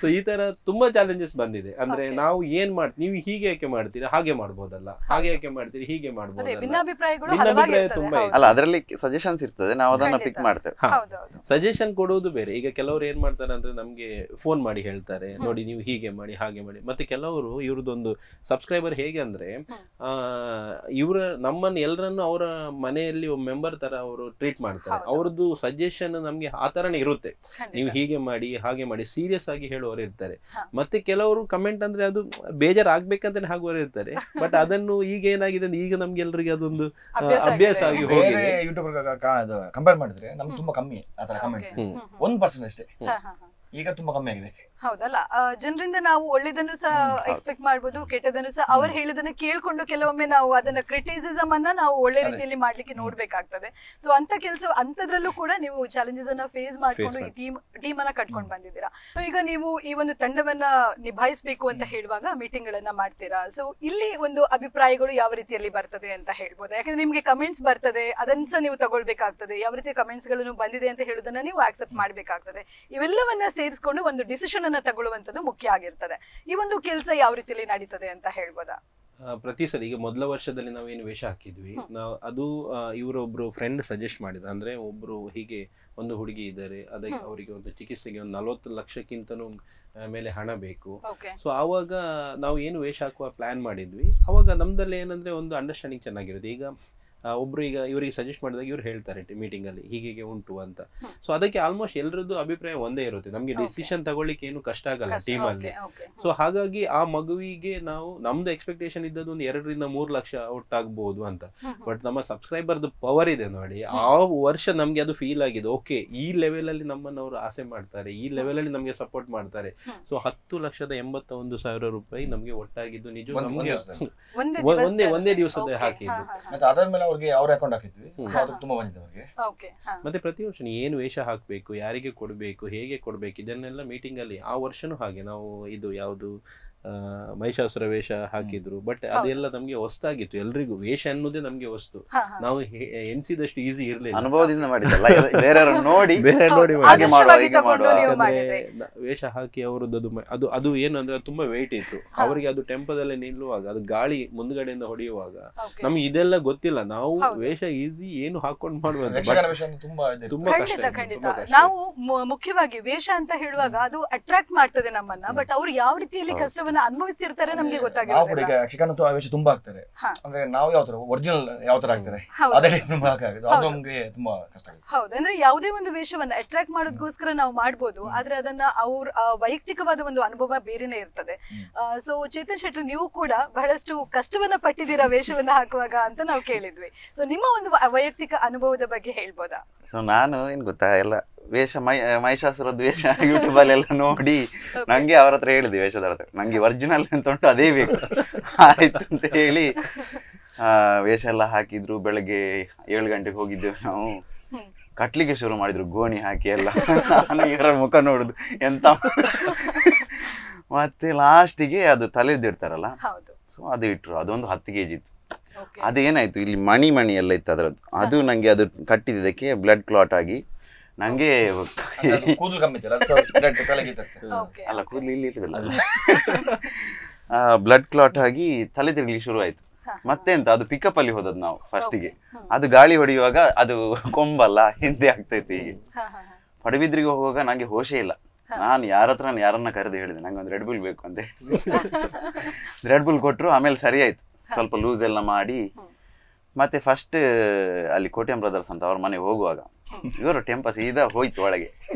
ಸೊ ಈ ತರ ತುಂಬಾ ಚಾಲೆಂಜಸ್ ಬಂದಿದೆ. ಅಂದ್ರೆ ನಾವು ಏನ್ ಮಾಡ್ತೀವಿ, ನೀವು ಹೀಗೆ ಯಾಕೆ ಮಾಡ್ತೀರಾ, ಹಾಗೆ ಮಾಡ್ಬೋದಲ್ಲ, ಹಾಗೆ ಯಾಕೆ ಮಾಡ್ತೀರಿ, ಹೀಗೆ ಮಾಡ್ಬೋದಲ್ಲ, ಭಿನ್ನಾಭಿಪ್ರಾಯ ತುಂಬಾ ಅಲ್ಲ. ಅದರಲ್ಲಿ ಸಜೆಷನ್ಸ್ ಇರ್ತದೆ, ನಾವು ಅದನ್ನ ಪಿಕ್ ಮಾಡ್ತೇವೆ. ಸಜೆಷನ್ ಕೊಡೋದು ಬೇರೆ. ಈಗ ಕೆಲವರು ಏನ್ ಮಾಡ್ತಾರೆ ಅಂದ್ರೆ ನಮ್ಗೆ ಫೋನ್ ಮಾಡಿ ಹೇಳ್ತಾರೆ, ನೋಡಿ ನೀವು ಹೀಗೆ ಮಾಡಿ ಹಾಗೆ ಮಾಡಿ. ಮತ್ತೆ ಕೆಲವರು ಇವ್ರದೊಂದು ಸಬ್ಸ್ಕ್ರೈಬರ್ ಹೇಗೆ ಅಂದ್ರೆ ನಮ್ಮನ್ನು ಎಲ್ಲರನ್ನು ಅವರ ಮನೆಯಲ್ಲಿ ಒಬ್ಬ ಮೆಂಬರ್ ತರ ಅವರು ಟ್ರೀಟ್ ಮಾಡ್ತಾರೆ. ಅವ್ರದ್ದು ಸಜೆಷನ್ ನಮ್ಗೆ ಆ ತರನೇ ಇರುತ್ತೆ, ನೀವು ಹೀಗೆ ಮಾಡಿ ಹಾಗೆ ಮಾಡಿ, ಸೀರಿಯಸ್ ಆಗಿ ಹೇಳುವವರು ಇರ್ತಾರೆ. ಮತ್ತೆ ಕೆಲವರು ಕಮೆಂಟ್ ಅಂದ್ರೆ ಅದು ಬೇಜಾರಾಗ್ಬೇಕಂತಾನೆ ಹಾಗುವವರು ಇರ್ತಾರೆ. ಬಟ್ ಅದನ್ನು ಈಗ ಏನಾಗಿದೆ ಅಂದ್ರೆ ಈಗ ನಮ್ಗೆಲ್ಲರಿಗೆ ಅದೊಂದು ಅಭ್ಯಾಸ ಆಗಿ ಹೋಗಿದೆ. ಯೂಟ್ಯೂಬ್ ಕಂಪೇರ್ ಮಾಡಿದ್ರೆ ನಮ್ಗೆ ತುಂಬಾ ಕಮ್ಮಿ ಆತರ ಕಮೆಂಟ್ಸ್, 1% ಅಷ್ಟೇ. ಈಗ ತುಂಬಾ ಕಮ್ಮಿ ಆಗಿದೆ. ಹೌದಲ್ಲ, ಜನರಿಂದ ನಾವು ಒಳ್ಳೆದನ್ನು ಸಹ ಎಕ್ಸ್ಪೆಕ್ಟ್ ಮಾಡ್ಬೋದು, ಕೆಟ್ಟದನ್ನು ಸಹ ಅವ್ರು ಹೇಳಿದನ್ನ ಕೇಳ್ಕೊಂಡು ಕೆಲವೊಮ್ಮೆ ನಾವು ಅದನ್ನ ಕ್ರಿಟಿಸಿಸಮ್ ಅನ್ನ ನಾವು ಒಳ್ಳೆ ರೀತಿಯಲ್ಲಿ ಮಾಡ್ಲಿಕ್ಕೆ ನೋಡ್ಬೇಕಾಗ್ತದೆ. ಸೊ ಅಂತ ಕೆಲಸ ಅಂತದ್ರಲ್ಲೂ ಕೂಡ ನೀವು ಚಾಲೆಂಜಸ್ ಅನ್ನ ಫೇಸ್ ಮಾಡ್ಕೊಂಡು ಈ ಟೀಮ್ ಅನ್ನ ಕಟ್ಕೊಂಡು ಬಂದಿದ್ದೀರಾ. ಸೊ ಈಗ ನೀವು ಈ ಒಂದು ತಂಡವನ್ನ ನಿಭಾಯಿಸಬೇಕು ಅಂತ ಹೇಳುವಾಗ ಮೀಟಿಂಗ್ ಗಳನ್ನ ಮಾಡ್ತೀರಾ. ಸೊ ಇಲ್ಲಿ ಒಂದು ಅಭಿಪ್ರಾಯಗಳು ಯಾವ ರೀತಿಯಲ್ಲಿ ಬರ್ತದೆ ಅಂತ ಹೇಳ್ಬೋದು. ಯಾಕಂದ್ರೆ ನಿಮ್ಗೆ ಕಮೆಂಟ್ಸ್ ಬರ್ತದೆ, ಅದನ್ನ ಸಹ ನೀವು ತಗೊಳ್ಬೇಕಾಗ್ತದೆ. ಯಾವ ರೀತಿಯ ಕಮೆಂಟ್ಸ್ ಗಳನ್ನು ಬಂದಿದೆ ಅಂತ ಹೇಳುದನ್ನ ನೀವು ಆಕ್ಸೆಪ್ಟ್ ಮಾಡ್ಬೇಕಾಗ್ತದೆ. ಇವೆಲ್ಲವನ್ನ ಸೇರಿಸ್ಕೊಂಡು ಒಂದು ಡಿಸಿಷನ್ ಅನ್ನ ತಗೊಳ್ಳುವಂತದ್ದು ಮುಖ್ಯ ಆಗಿರ್ತದೆ. ಈ ಒಂದು ಕೆಲಸ ಯಾವ ರೀತಿಯಲ್ಲಿ ನಡೀತದೆ ಅಂತ ಹೇಳ್ಬೋದಾ? ಪ್ರತಿ ಸಲ ಈಗ ಮೊದಲ ವರ್ಷದಲ್ಲಿ ನಾವೇನು ವೇಷ ಹಾಕಿದ್ವಿ, ನಾವು ಅದು ಇವರೊಬ್ರು ಫ್ರೆಂಡ್ ಸಜೆಸ್ಟ್ ಮಾಡಿದ್ರು. ಅಂದ್ರೆ ಒಬ್ರು ಹೀಗೆ ಒಂದು ಹುಡುಗಿ ಇದ್ದಾರೆ, ಅದಕ್ಕೆ ಅವರಿಗೆ ಒಂದು ಚಿಕಿತ್ಸೆಗೆ ಒಂದು 40 ಲಕ್ಷಕ್ಕಿಂತನೂ ಮೇಲೆ ಹಣ ಬೇಕು. ಸೊ ಆವಾಗ ನಾವು ಏನು ವೇಷ ಹಾಕುವ ಪ್ಲಾನ್ ಮಾಡಿದ್ವಿ. ಅವಾಗ ನಮ್ದಲ್ಲಿ ಏನಂದ್ರೆ ಒಂದು ಅಂಡರ್ಸ್ಟ್ಯಾಂಡಿಂಗ್ ಚೆನ್ನಾಗಿರುತ್ತೆ. ಈಗ ಒಬ್ರು ಈಗ ಇವರಿಗೆ ಸಜೆಸ್ಟ್ ಮಾಡಿದಾಗ ಇವ್ರು ಹೇಳ್ತಾರೆ ಮೀಟಿಂಗ್ ಅಲ್ಲಿ ಹೀಗೆ ಉಂಟು ಅಂತ. ಸೊ ಅದಕ್ಕೆ ಆಲ್ಮೋಸ್ಟ್ ಎಲ್ಲರದ್ದು ಅಭಿಪ್ರಾಯ ಒಂದೇ ಇರುತ್ತೆ, ನಮ್ಗೆ ಡಿಸಿಷನ್ ತಗೊಳ್ಳಿಕ್ಕೆ ಏನು ಕಷ್ಟ ಆಗಲ್ಲ ಟೀಮ್ ಅಲ್ಲಿ. ಸೊ ಹಾಗಾಗಿ ಆ ಮಗುವಿಗೆ ನಾವು ನಮ್ದು ಎಕ್ಸ್ಪೆಕ್ಟೇಷನ್ ಇದ್ದದ್ದು ಒಂದು 2 ರಿಂದ 3 ಲಕ್ಷ ಒಟ್ಟಾಗಬಹುದು ಅಂತ. ಬಟ್ ನಮ್ಮ ಸಬ್ಸ್ಕ್ರೈಬರ್ದು ಪವರ್ ಇದೆ ನೋಡಿ, ಆ ವರ್ಷ ನಮ್ಗೆ ಅದು ಫೀಲ್ ಆಗಿದೆ, ಓಕೆ ಈ ಲೆವೆಲ್ ಅಲ್ಲಿ ನಮ್ಮನ್ನು ಅವರು ಆಸೆ ಮಾಡ್ತಾರೆ, ಈ ಲೆವೆಲ್ ಅಲ್ಲಿ ನಮ್ಗೆ ಸಪೋರ್ಟ್ ಮಾಡ್ತಾರೆ. ಸೊ 10,81,000 ರೂಪಾಯಿ ನಮ್ಗೆ ಒಟ್ಟಾಗಿದ್ದು ನಿಜ ನಮ್ಗೆ ಒಂದೇ ದಿವಸದ ಹಾಕಿದ್ದು. ಅವ್ರ ಅಕೌಂಟ್ ಹಾಕಿದ್ವಿ, ತುಂಬಾ ಬಂದಿದೆ ಅವ್ರಿಗೆ. ಮತ್ತೆ ಪ್ರತಿ ವರ್ಷ ಏನು ವೇಷ ಹಾಕ್ಬೇಕು, ಯಾರಿಗೆ ಕೊಡ್ಬೇಕು, ಹೇಗೆ ಕೊಡ್ಬೇಕು, ಇದನ್ನೆಲ್ಲ ಮೀಟಿಂಗ್ ಅಲ್ಲಿ ಆ ವರ್ಷನೂ ಹಾಗೆ ನಾವು ಇದು ಯಾವುದು ಮಹಿಷಾಸುರ ವೇಷ ಹಾಕಿದ್ರು. ಬಟ್ ಅದೆಲ್ಲ ನಮ್ಗೆ ಹೊಸ್ತಾಗಿತ್ತು, ಎಲ್ರಿಗೂ ವೇಷ ಅನ್ನೋದೇ ನಮ್ಗೆ ಹೊಸ್ತು. ನಾವು ಎಣಿಸಿದಷ್ಟು ಈಸಿ ಇರ್ಲಿಲ್ಲ, ಅನುಭವದಿಂದ ಮಾಡಿದ್ದಲ್ಲ, ಬೇರೆ ನೋಡಿ ವೇಷ ಹಾಕಿ ಅವರದ್ದು ಅದು ಏನು ಅಂದ್ರೆ ತುಂಬಾ ವೆಯ್ಟ್ ಇತ್ತು ಅವರಿಗೆ. ಅದು ಟೆಂಪೋದಲ್ಲಿ ನಿಲ್ಲುವಾಗ ಅದು ಗಾಳಿ ಮುಂದ್ಗಡೆಯಿಂದ ಹೊಡೆಯುವಾಗ ನಮ್ಗೆ ಇದೆಲ್ಲ ಗೊತ್ತಿಲ್ಲ. ನಾವು ವೇಷ ಈಸಿ ಏನು ಹಾಕೊಂಡು ಮಾಡುವಂತ ತುಂಬಾ ಕಷ್ಟ. ನಾವು ಮುಖ್ಯವಾಗಿ ವೇಷ ಅಂತ ಹೇಳುವಾಗ ಅದು ಅಟ್ರಾಕ್ಟ್ ಮಾಡ್ತದೆ ನಮ್ಮನ್ನ. ಬಟ್ ಅವ್ರು ಯಾವ ರೀತಿಯಲ್ಲಿ ಕಷ್ಟವನ್ನ ವೇಷವನ್ನ ಅನುಭವಿಸಿರ್ತಾರೆ ನಮ್ಗೆ ನಾವು ಕೂಡ ಗೊತ್ತಾಗಿರೋದಿಲ್ಲ. ಈಗ ಯಕ್ಷಗಾನ ವೇಷ ತುಂಬಾ ಆಗ್ತಾರೆ, ಅಂದ್ರೆ ನಾವು ಯಾವ ತರ ಒರಿಜಿನಲ್ ಯಾವ ತರ ಆಗ್ತಾರೆ ಅದೇ ಟೈಪ್ ಹಾಕಾಗುತ್ತೆ, ಅದು ನಮ್ಗೆ ತುಂಬಾ ಕಷ್ಟ ಆಗುತ್ತೆ. ಹೌದು, ಅಂದ್ರೆ ಯಾವುದೇ ಒಂದು ವೇಷವನ್ನ ಅಟ್ರಾಕ್ಟ್ ಮಾಡೋದಕ್ಕೋಸ್ಕರ ನಾವು ಮಾಡ್ಬೋದು, ಆದ್ರೆ ಅದನ್ನ ಅವ್ರ ವೈಯಕ್ತಿಕವಾದ ಒಂದು ಅನುಭವ ಬೇರೆನೆ ಇರ್ತದೆ. ಸೊ ಚೇತನ್ ಶೆಟ್ಟಿ, ನೀವು ಕೂಡ ಬಹಳಷ್ಟು ಕಷ್ಟವನ್ನ ಪಟ್ಟಿದ್ದೀರಾ ವೇಷವನ್ನ ಹಾಕುವಾಗ ಅಂತ ನಾವು ಕೇಳಿದ್ವಿ. ಸೊ ನಿಮ್ಮ ಒಂದು ವೈಯಕ್ತಿಕ ಅನುಭವದ ಬಗ್ಗೆ ಹೇಳ್ಬೋದಾ? ಸೊ ನಾನು ಏನ್ ಗೊತ್ತಾ, ಎಲ್ಲ ವೇಷ ಮಹಿಷಾಸುರದ್ದು ವೇಷ ಯೂಟ್ಯೂಬ್ ಅಲ್ಲೆಲ್ಲ ನೋಡಿ ನಂಗೆ ಅವ್ರ ಹತ್ರ ಹೇಳಿದೆ, ವೇಷದ ಹತ್ರ ನಂಗೆ ಒರಿಜಿನಲ್ ಅಂತ ಉಂಟು ಅದೇ ಬೇಕು ಆಯ್ತು ಅಂತ ಹೇಳಿ ವೇಷ ಎಲ್ಲ ಹಾಕಿದ್ರು. ಬೆಳಗ್ಗೆ 7 ಗಂಟೆಗೆ ಹೋಗಿದ್ದೇವೆ ನಾವು, ಕಟ್ಲಿಕ್ಕೆ ಶುರು ಮಾಡಿದ್ರು ಗೋಣಿ ಹಾಕಿ ಎಲ್ಲ. ನಾನು ಇವರ ಮುಖ ನೋಡುದು ಎಂತ, ಮತ್ತೆ ಲಾಸ್ಟಿಗೆ ಅದು ತಲೆದಿಡ್ತಾರಲ್ಲ, ಸೊ ಅದು ಇಟ್ರು. ಅದೊಂದು 10 kg ಇತ್ತು. ಅದೇನಾಯ್ತು, ಇಲ್ಲಿ ಮಣಿ ಎಲ್ಲ ಇತ್ತು ಅದರದ್ದು, ಅದು ನಂಗೆ ಅದು ಕಟ್ಟಿದ್ದಕ್ಕೆ ಬ್ಲಡ್ ಕ್ಲಾಟ್ ಆಗಿ ನಂಗೆ ಕೂದಲು ಕಮ್ಮಿ ಅಲ್ಲ ಕೂದಲು ಇಲ್ಲಿ ಇರ್ತದಲ್ಲ, ಬ್ಲಡ್ ಕ್ಲಾಟ್ ಆಗಿ ತಲೆ ತಿರುಗಲಿಕ್ಕೆ ಶುರು ಆಯ್ತು. ಮತ್ತೆ ಎಂತ, ಅದು ಪಿಕಪ್ ಅಲ್ಲಿ ಹೋದದ್ದು ನಾವು ಫಸ್ಟಿಗೆ. ಅದು ಗಾಳಿ ಹೊಡೆಯುವಾಗ ಅದು ಕೊಂಬಲ್ಲ ಹಿಂದೆ ಆಗ್ತೈತೆ. ಹೀಗೆ ಪಡುಬಿದ್ರಿಗೆ ಹೋಗುವಾಗ ನಂಗೆ ಹೋಶೇ ಇಲ್ಲ. ನಾನು ಯಾರನ್ನ ಕರೆದು ಹೇಳಿದೆ ನಂಗೆ ಒಂದು ರೆಡ್ ಬುಲ್ ಬೇಕು ಅಂತ ಹೇಳಿ. ರೆಡ್ ಬುಲ್ ಕೊಟ್ಟರು. ಆಮೇಲೆ ಸರಿ ಆಯ್ತು, ಸ್ವಲ್ಪ ಲೂಸ್ ಎಲ್ಲ ಮಾಡಿ. ಮತ್ತೆ ಫಸ್ಟ್ ಅಲ್ಲಿ ಕೋಟ್ಯಂ ಬ್ರದರ್ಸ್ ಅಂತ ಅವ್ರ ಮನೆಗೆ ಹೋಗುವಾಗ ಇವರು ಟೆಂಪ ಸೀದಾ ಹೋಯ್ತು ಒಳಗೆ,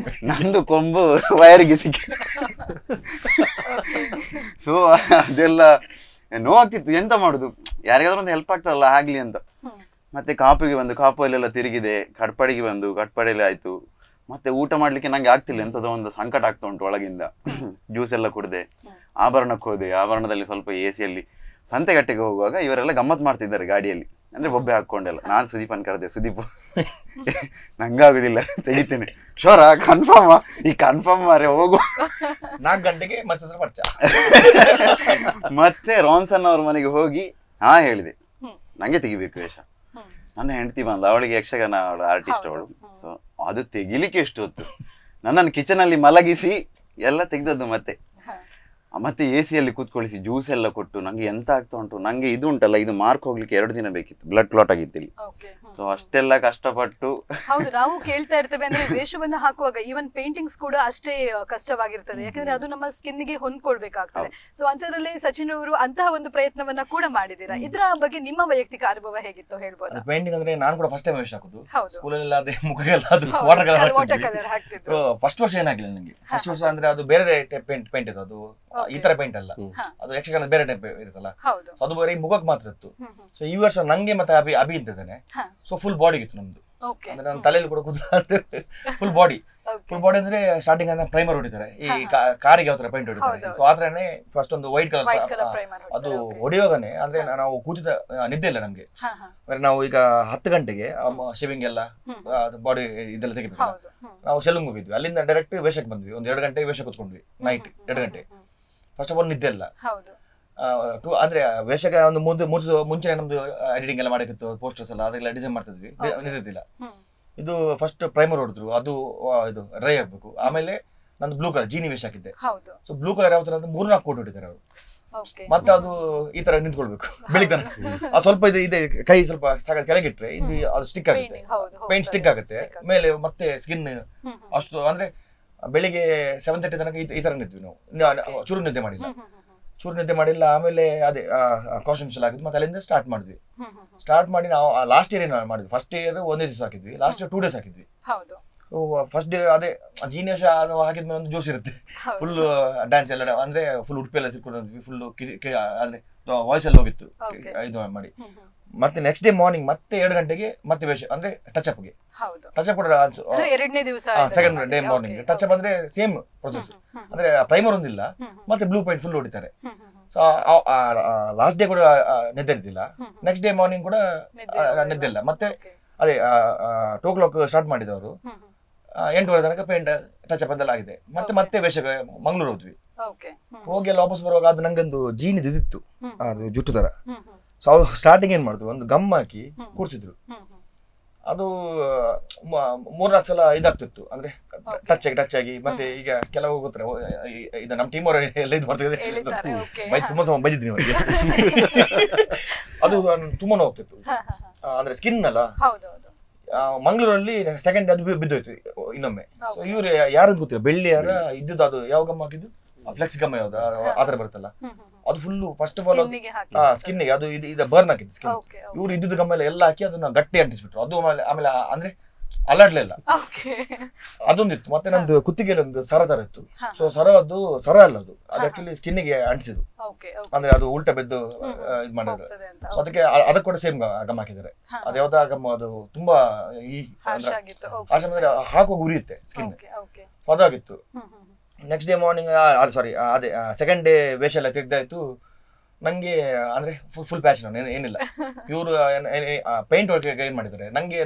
ನಂದು ಕೊಂಬು ವಯರಿಗೆ ಸಿಕ್ಕಿ. ಸೊ ಅದೆಲ್ಲ ನೋವಾಗ್ತಿತ್ತು, ಎಂತ ಮಾಡುದು, ಯಾರಿಗಾದ್ರೂ ಒಂದು ಹೆಲ್ಪ್ ಆಗ್ತದಲ್ಲ ಆಗ್ಲಿ ಅಂತ. ಮತ್ತೆ ಕಾಪಿಗೆ ಬಂದು ಕಾಪುಯಲ್ಲೆಲ್ಲ ತಿರುಗಿದೆ, ಕಟ್ಪಾಡಿಗೆ ಬಂದು ಕಟ್ಪಾಡಿಯಲ್ಲಿ ಆಯ್ತು. ಮತ್ತೆ ಊಟ ಮಾಡ್ಲಿಕ್ಕೆ ನಂಗೆ ಆಗ್ತಿಲ್ಲ, ಎಂಥದೋ ಒಂದು ಸಂಕಟ ಆಗ್ತಾ ಉಂಟು ಒಳಗಿಂದ. ಜ್ಯೂಸ್ ಎಲ್ಲ ಕುಡ್ದೆ, ಆಭರಣಕ್ಕೆ ಹೋದೆ. ಆಭರಣದಲ್ಲಿ ಸ್ವಲ್ಪ AC ಸಂತೆಗಟ್ಟೆಗೆ ಹೋಗುವಾಗ ಇವರೆಲ್ಲ ಗಮ್ಮತ್ ಮಾಡ್ತಿದ್ದಾರೆ ಗಾಡಿಯಲ್ಲಿ, ಅಂದ್ರೆ ಬೊಬ್ಬೆ ಹಾಕೊಂಡೆಲ್ಲ. ನಾನು ಸುದೀಪನ್ ಕರೆದೆ, ಸುದೀಪ್ ನಂಗಾಗುದಿಲ್ಲ ತೆಗಿತೀನಿ. ಶೋರ ಕನ್ಫರ್ಮ್, ಈ ಕನ್ಫರ್ಮ್ ಮಾರೆ ಹೋಗು. 4 ಗಂಟೆಗೆ ಮತ್ತೆ ರೋನ್ಸನ್ ಅವ್ರ ಮನೆಗೆ ಹೋಗಿ ಹೇಳಿದೆ ನಂಗೆ ತೆಗಿಬೇಕು ವೇಷ. ನನ್ನ ಹೆಂಡತಿ ಬಂದ, ಅವಳಿಗೆ ಯಕ್ಷಗಾನ, ಅವಳು ಆರ್ಟಿಸ್ಟ್ ಅವಳು. ಸೊ ಅದು ತೆಗಿಲಿಕ್ಕೆ ಎಷ್ಟು ಹೊತ್ತು, ನನ್ನನ್ನು ಕಿಚನ್ ಅಲ್ಲಿ ಮಲಗಿಸಿ ಎಲ್ಲ ತೆಗ್ದದ್ದು. ಮತ್ತೆ AC ಕೂತ್ಕೊಳಿಸಿ ಜ್ಯೂಸ್ ಎಲ್ಲ ಕೊಟ್ಟು ನಂಗೆ ಎಂತ ಆಗ್ತಾ ಉಂಟು. ನಂಗೆ ಇದು ಉಂಟಲ್ಲ, ಇದು ಮಾರ್ಕ್ ಹೋಗ್ಲಿಕ್ಕೆ 2 ದಿನ ಬೇಕಿತ್ತು, ಬ್ಲಡ್ ಕ್ಲಾಟ್ ಆಗಿತ್ತು ಇಲ್ಲಿ. ಸೊ ಅಷ್ಟೆಲ್ಲ ಕಷ್ಟಪಟ್ಟು. ಹೌದು, ನಾವು ಕೇಳ್ತಾ ಇರ್ತೇವೆ ಅಂದ್ರೆ ವೇಷವನ್ನ ಹಾಕುವಾಗ ಈವನ್ ಪೇಂಟಿಂಗ್ಸ್ ಕೂಡ ಅಷ್ಟೇ ಕಷ್ಟವಾಗಿರ್ತದೆ, ಯಾಕಂದ್ರೆ ಅದು ನಮ್ಮ ಸ್ಕಿನ್ ಗೆ ಹೊಂದ್ಕೊಳ್ಬೇಕಾಗ್ತದೆ. ಸೊ ಅಂತದ್ರಲ್ಲಿ ಸಚಿನ್ ಅವರು ಅಂತಹ ಒಂದು ಪ್ರಯತ್ನವನ್ನ ಕೂಡ ಮಾಡಿದೀರಾ. ಇದ್ರ ಬಗ್ಗೆ ನಿಮ್ಮ ವೈಯಕ್ತಿಕ ಅನುಭವ ಹೇಗಿತ್ತು ಹೇಳ್ಬೋದು? ಪೇಂಟಿಂಗ್ ಅಂದ್ರೆ ನಾನು ಕೂಡ ಫಸ್ಟ್ ಟೈಮ್ ವೇಷ ಹಾಕುದು. ಸ್ಕೂಲಲ್ಲಿ ಅದೇ ಮುಖಗೆಲ್ಲ ಅದು ವಾಟರ್ ಕಲರ್ ಹಾಕ್ತಿದ್ರು. ಫಸ್ಟ್ ವರ್ಷ ಏನಾಗ್ಲಿಲ್ಲ ನಂಗೆ. ಫಸ್ಟ್ ವರ್ಷ ಅಂದ್ರೆ ಅದು ಬೇರೆ ಪೇಂಟ್ ಇತ್ತು, ಅದು ಈ ತರ ಪೇಂಟ್ ಅಲ್ಲ, ಅದು ಯಕ್ಷಗಾನ ಬೇರೆ ಟೈಪ್ ಇರುತ್ತಲ್ಲ, ಅದು ಬರೀ ಮುಖಕ್ಕೆ ಮಾತ್ರ ಇತ್ತು. ಸೊ ಈ ವರ್ಷ ನಂಗೆ ಮತ್ತೆ ಅಭಿ ಇದ್ದೇನೆ. ಸೊ ಫುಲ್ ಬಾಡಿ ಇತ್ತು ನಮ್ದು, ಅಂದ್ರೆ ನನ್ನ ತಲೆಯಲ್ಲಿ ಕೂಡ ಫುಲ್ ಬಾಡಿ ಅಂದ್ರೆ ಸ್ಟಾರ್ಟಿಂಗ್ ಅಂದ್ರೆ ಪ್ರೈಮರ್ ಹೊಡಿತಾರೆ, ಈ ಕಾರಿಗೆ ಯಾವ ತರ ಪೇಂಟ್ ಹೊಡಿತಾರೆ. ಸೊ ಆತರನೇ ಫಸ್ಟ್ ಒಂದು ವೈಟ್ ಕಲರ್ ಅದು ಹೊಡಿಯೋಗನೆ. ಅಂದ್ರೆ ನಾವು ಕೂತಿದ ನಿದ್ದೆ ಇಲ್ಲ ನಮ್ಗೆ. ಅಂದ್ರೆ ನಾವು ಈಗ 10 ಗಂಟೆಗೆ ಶೇವಿಂಗ್ ಎಲ್ಲ ಬಾಡಿ ಇದೆಲ್ಲ ತೆಗಿಬೇಕು. ನಾವು ಶೆಲುಂಗ್ ಹೋಗಿದ್ವಿ, ಅಲ್ಲಿಂದ ಡೈರೆಕ್ಟ್ ವೇಷಕ್ಕೆ ಬಂದ್ವಿ. ಒಂದು 2 ಗಂಟೆಗೆ ವೇಷ ಕೂತ್ಕೊಂಡ್ವಿ, ನೈಟ್ 2 ಗಂಟೆ. ಫಸ್ಟ್ ಆಫ್ ಆಲ್ ನಿದ್ದೆ ಇಲ್ಲ. ಅಂದ್ರೆ ವೇಷಕ್ಕೆ ಒಂದು ಮುಂಚೆ ನಮ್ದು ಎಡಿಟಿಂಗ್ ಎಲ್ಲ ಮಾಡಕ್ಕಿತ್ತು, ಪೋಸ್ಟರ್ಸ್ ಎಲ್ಲ ಅದೆಲ್ಲ ಡಿಸೈನ್ ಮಾಡ್ತಿದ್ವಿ, ನಿದ್ದಿಲ್ಲ. ಇದು ಫಸ್ಟ್ ಪ್ರೈಮರ್ ಹೊಡೆದ್ರು, ಅದು ಇದು ಡ್ರೈ ಆಗ್ಬೇಕು. ಆಮೇಲೆ ನಂದು ಬ್ಲೂ ಕಲರ್ ಜೀನಿ ವೇಷ ಹಾಕಿದ್ದೆ. ಸೊ ಬ್ಲೂ ಕಲರ್ ಯಾವ ತರ ಅಂತ 3-4 ಕೋಟ್ ಹೊಡಿತಾರೆ ಅವರು. ಮತ್ತೆ ಅದು ಈ ತರ ನಿಂತ್ಕೊಳ್ಬೇಕು ಬೆಳಿತಾನೆ. ಅದು ಸ್ವಲ್ಪ ಇದೆ ಕೈ ಸ್ವಲ್ಪ ಸಾಕ ಕೆಳಗಿಟ್ರೆ ಇದು ಅದು ಸ್ಟಿಕ್ ಆಗುತ್ತೆ, ಪೇಂಟ್ ಸ್ಟಿಕ್ ಆಗುತ್ತೆ ಮೇಲೆ. ಮತ್ತೆ ಸ್ಕಿನ್ ಅಷ್ಟು ಅಂದ್ರೆ ಬೆಳಿಗ್ಗೆ 7:30 ತನಕ ಈ ತರ ನಿದ್ವಿ ನಾವು. ಚೂರು ನಿದ್ದೆ ಮಾಡಿಲ್ಲ. ಆಮೇಲೆ ಅದೇ ಕಾಸ್ಟ್ಯೂಮ್ಸ್ ಎಲ್ಲ ಆಗಿದ್ದು. ಮತ್ತೆ ಅಲ್ಲಿಂದ ಸ್ಟಾರ್ಟ್ ಮಾಡಿ ನಾವು ಲಾಸ್ಟ್ ಇಯರ್ ಮಾಡಿದ್ವಿ. ಫಸ್ಟ್ ಇಯರ್ 1 ದಿವಸ ಹಾಕಿದ್ವಿ, ಲಾಸ್ಟ್ ಇಯರ್ 2 ಡೇಸ್ ಹಾಕಿದ್ವಿ. ಫಸ್ಟ್ ಡೇ ಅದೇ ಜೀನಿಯಸ್ ಹಾಕಿದ್ಮೇಲೆ ಒಂದು ಜೋಶ್ ಇರುತ್ತೆ, ಫುಲ್ ಡ್ಯಾನ್ಸ್ ಎಲ್ಲ, ಅಂದ್ರೆ ಫುಲ್ ಉಡುಪಿ ಎಲ್ಲ ತಿರ್ಕೊಂಡಿದ್ವಿ, ಫುಲ್ ಅಂದ್ರೆ ವಾಯ್ಸ್ ಎಲ್ಲ ಹೋಗಿತ್ತು ಇದು ಮಾಡಿ. ಮತ್ತೆ ನೆಕ್ಸ್ಟ್ ಡೇ ಮಾರ್ನಿಂಗ್ ಮತ್ತೆ 2 ಗಂಟೆಗೆ ಮತ್ತೆ ವೇಷ, ಅಂದ್ರೆ touch up second day morning touch up. ಅಂದ್ರೆ ಸೇಮ್ ಪ್ರೊಸೆಸ್, ಅಂದ್ರೆ ಪ್ರೈಮರ್ ಒಂದಿಲ್ಲ, ಮತ್ತೆ ಬ್ಲೂ ಪೇಂಟ್ ಫುಲ್ ಹೊಡಿತಾರೆ. ಸೊ ಲಾಸ್ಟ್ ಡೇ ಕೂಡ ನಿದ್ದೆ ಇರ್ತಿಲ್ಲ, ನೆಕ್ಸ್ಟ್ ಡೇ ಮಾರ್ನಿಂಗ್ ಕೂಡ ನಿದ್ದೆ ಇಲ್ಲ. ಮತ್ತೆ ಅದೇ 2 o'clock ಸ್ಟಾರ್ಟ್ ಮಾಡಿದವರು 8:30 ತನಕ ಪೇಂಟ್ ಟಚ್ ಅಪ್ ಅದೆಲ್ಲ ಆಗಿದೆ. ಮತ್ತೆ ವೇಷಕ್ಕೆ ಮಂಗಳೂರು ಹೋದ್ವಿ. ಹೋಗಿ ಎಲ್ಲ ವಾಪಸ್ ಬರುವಾಗ ಅದು ನಂಗೊಂದು ಜೀನಿ ಇದಿತ್ತು, ಅದು ಜುಟ್ಟು ತರ. ಸೊ ಅವ್ರು ಸ್ಟಾರ್ಟಿಂಗ್ ಏನ್ ಮಾಡಿದ್ರು, ಒಂದು ಗಮ್ ಹಾಕಿ ಕೂರ್ಸಿದ್ರು. ಅದು 3-4 ಸಲ ಇದಾಗ್ತಿತ್ತು, ಅಂದ್ರೆ ಟಚ್ ಆಗಿ. ಮತ್ತೆ ಈಗ ಕೆಲವು ಗೊತ್ತರ ಇದು ನಮ್ಮ ಟೀಮ್ ಅವರು ಎಲ್ಲ ಇದು ಮಾಡ್ತಿದ್ದೆ, ತುಂಬಾ ಬೈದಿದ್ರಿ ಅವರಿಗೆ. ಅದು ತುಂಬಾ ಹೋಗ್ತಿತ್ತು, ಅಂದ್ರೆ ಸ್ಕಿನ್ ಅಲ್ಲ. ಮಂಗಳೂರಲ್ಲಿ ಸೆಕೆಂಡ್ ಅದು ಬಿದ್ದೋಯ್ತು ಇನ್ನೊಮ್ಮೆ. ಸೊ ಇವ್ರು ಯಾರಂತ ಗೊತ್ತಿಲ್ಲ, ಬೆಳ್ಳಿ ಯಾರ ಇದ್ದದ್ದು, ಅದು ಯಾವ ಗಮ್ ಹಾಕಿದ್ದು ಫ್ಲೆಕ್ಸ್ ಗಮ್ ಯಾವ್ದು ಆತರ ಬರುತ್ತಲ್ಲ ಅದು ಫುಲ್ ಫಸ್ಟ್ ಆಫ್ ಆಲ್ ಸ್ಕಿನ್ನಿಗೆ ಅದು ಇದು ಬರ್ನ್ ಆಗಿತ್ತು ಸ್ಕಿನ್. ಇವ್ರು ಇದ್ದಿದ್ದು ಗಮ್ಮ ಎಲ್ಲ ಹಾಕಿ ಅದನ್ನ ಗಟ್ಟಿ ಅಂಟಿಸ್ಬಿಟ್ರು. ಅದು ಆಮೇಲೆ ಅಂದ್ರೆ ಅಲ್ಲಾಡ್ಲಿಲ್ಲ, ಅದೊಂದಿತ್ತು. ಮತ್ತೆ ನಂದು ಕುತ್ತಿಗೆಯಲ್ಲಿ ಒಂದು ಸರ ತರ ಇತ್ತು. ಸೊ ಅದು ಸರ ಅಲ್ಲ, ಅದು ಆಕ್ಚುಲಿ ಸ್ಕಿನ್ನಿಗೆ ಅಂಟಿಸಿದ್ದು, ಅಂದ್ರೆ ಅದು ಉಲ್ಟಾ ಬೆದ್ದು ಇದ್ ಮಾಡಿದ್ರು. ಸೊ ಅದಕ್ಕೆ ಕೂಡ ಸೇಮ್ ಗಮ್ ಹಾಕಿದ್ದಾರೆ. ಅದು ಯಾವ್ದಾ ಗಮ್ ಅದು ತುಂಬಾ ಈ ಅಂದ್ರೆ ಹಾಕುವಾಗ ಉರಿಯುತ್ತೆ ಸ್ಕಿನ್, ಅದಾಗಿತ್ತು. ನೆಕ್ಸ್ಟ್ ಡೇ ಮಾರ್ನಿಂಗ್ ಸಾರಿ ಅದೇ ಸೆಕೆಂಡ್ ಡೇ ವೇಷ ಎಲ್ಲ ತೆಗ್ದಾಯ್ತು. ನಂಗೆ ಅಂದ್ರೆ ಫುಲ್ ಪ್ಯಾಷನ್ ಏನಿಲ್ಲ. ಇವರು ಪೇಂಟ್ ವರ್ಕ್ ಏನ್ ಮಾಡಿದ್ದಾರೆ, ನಂಗೆ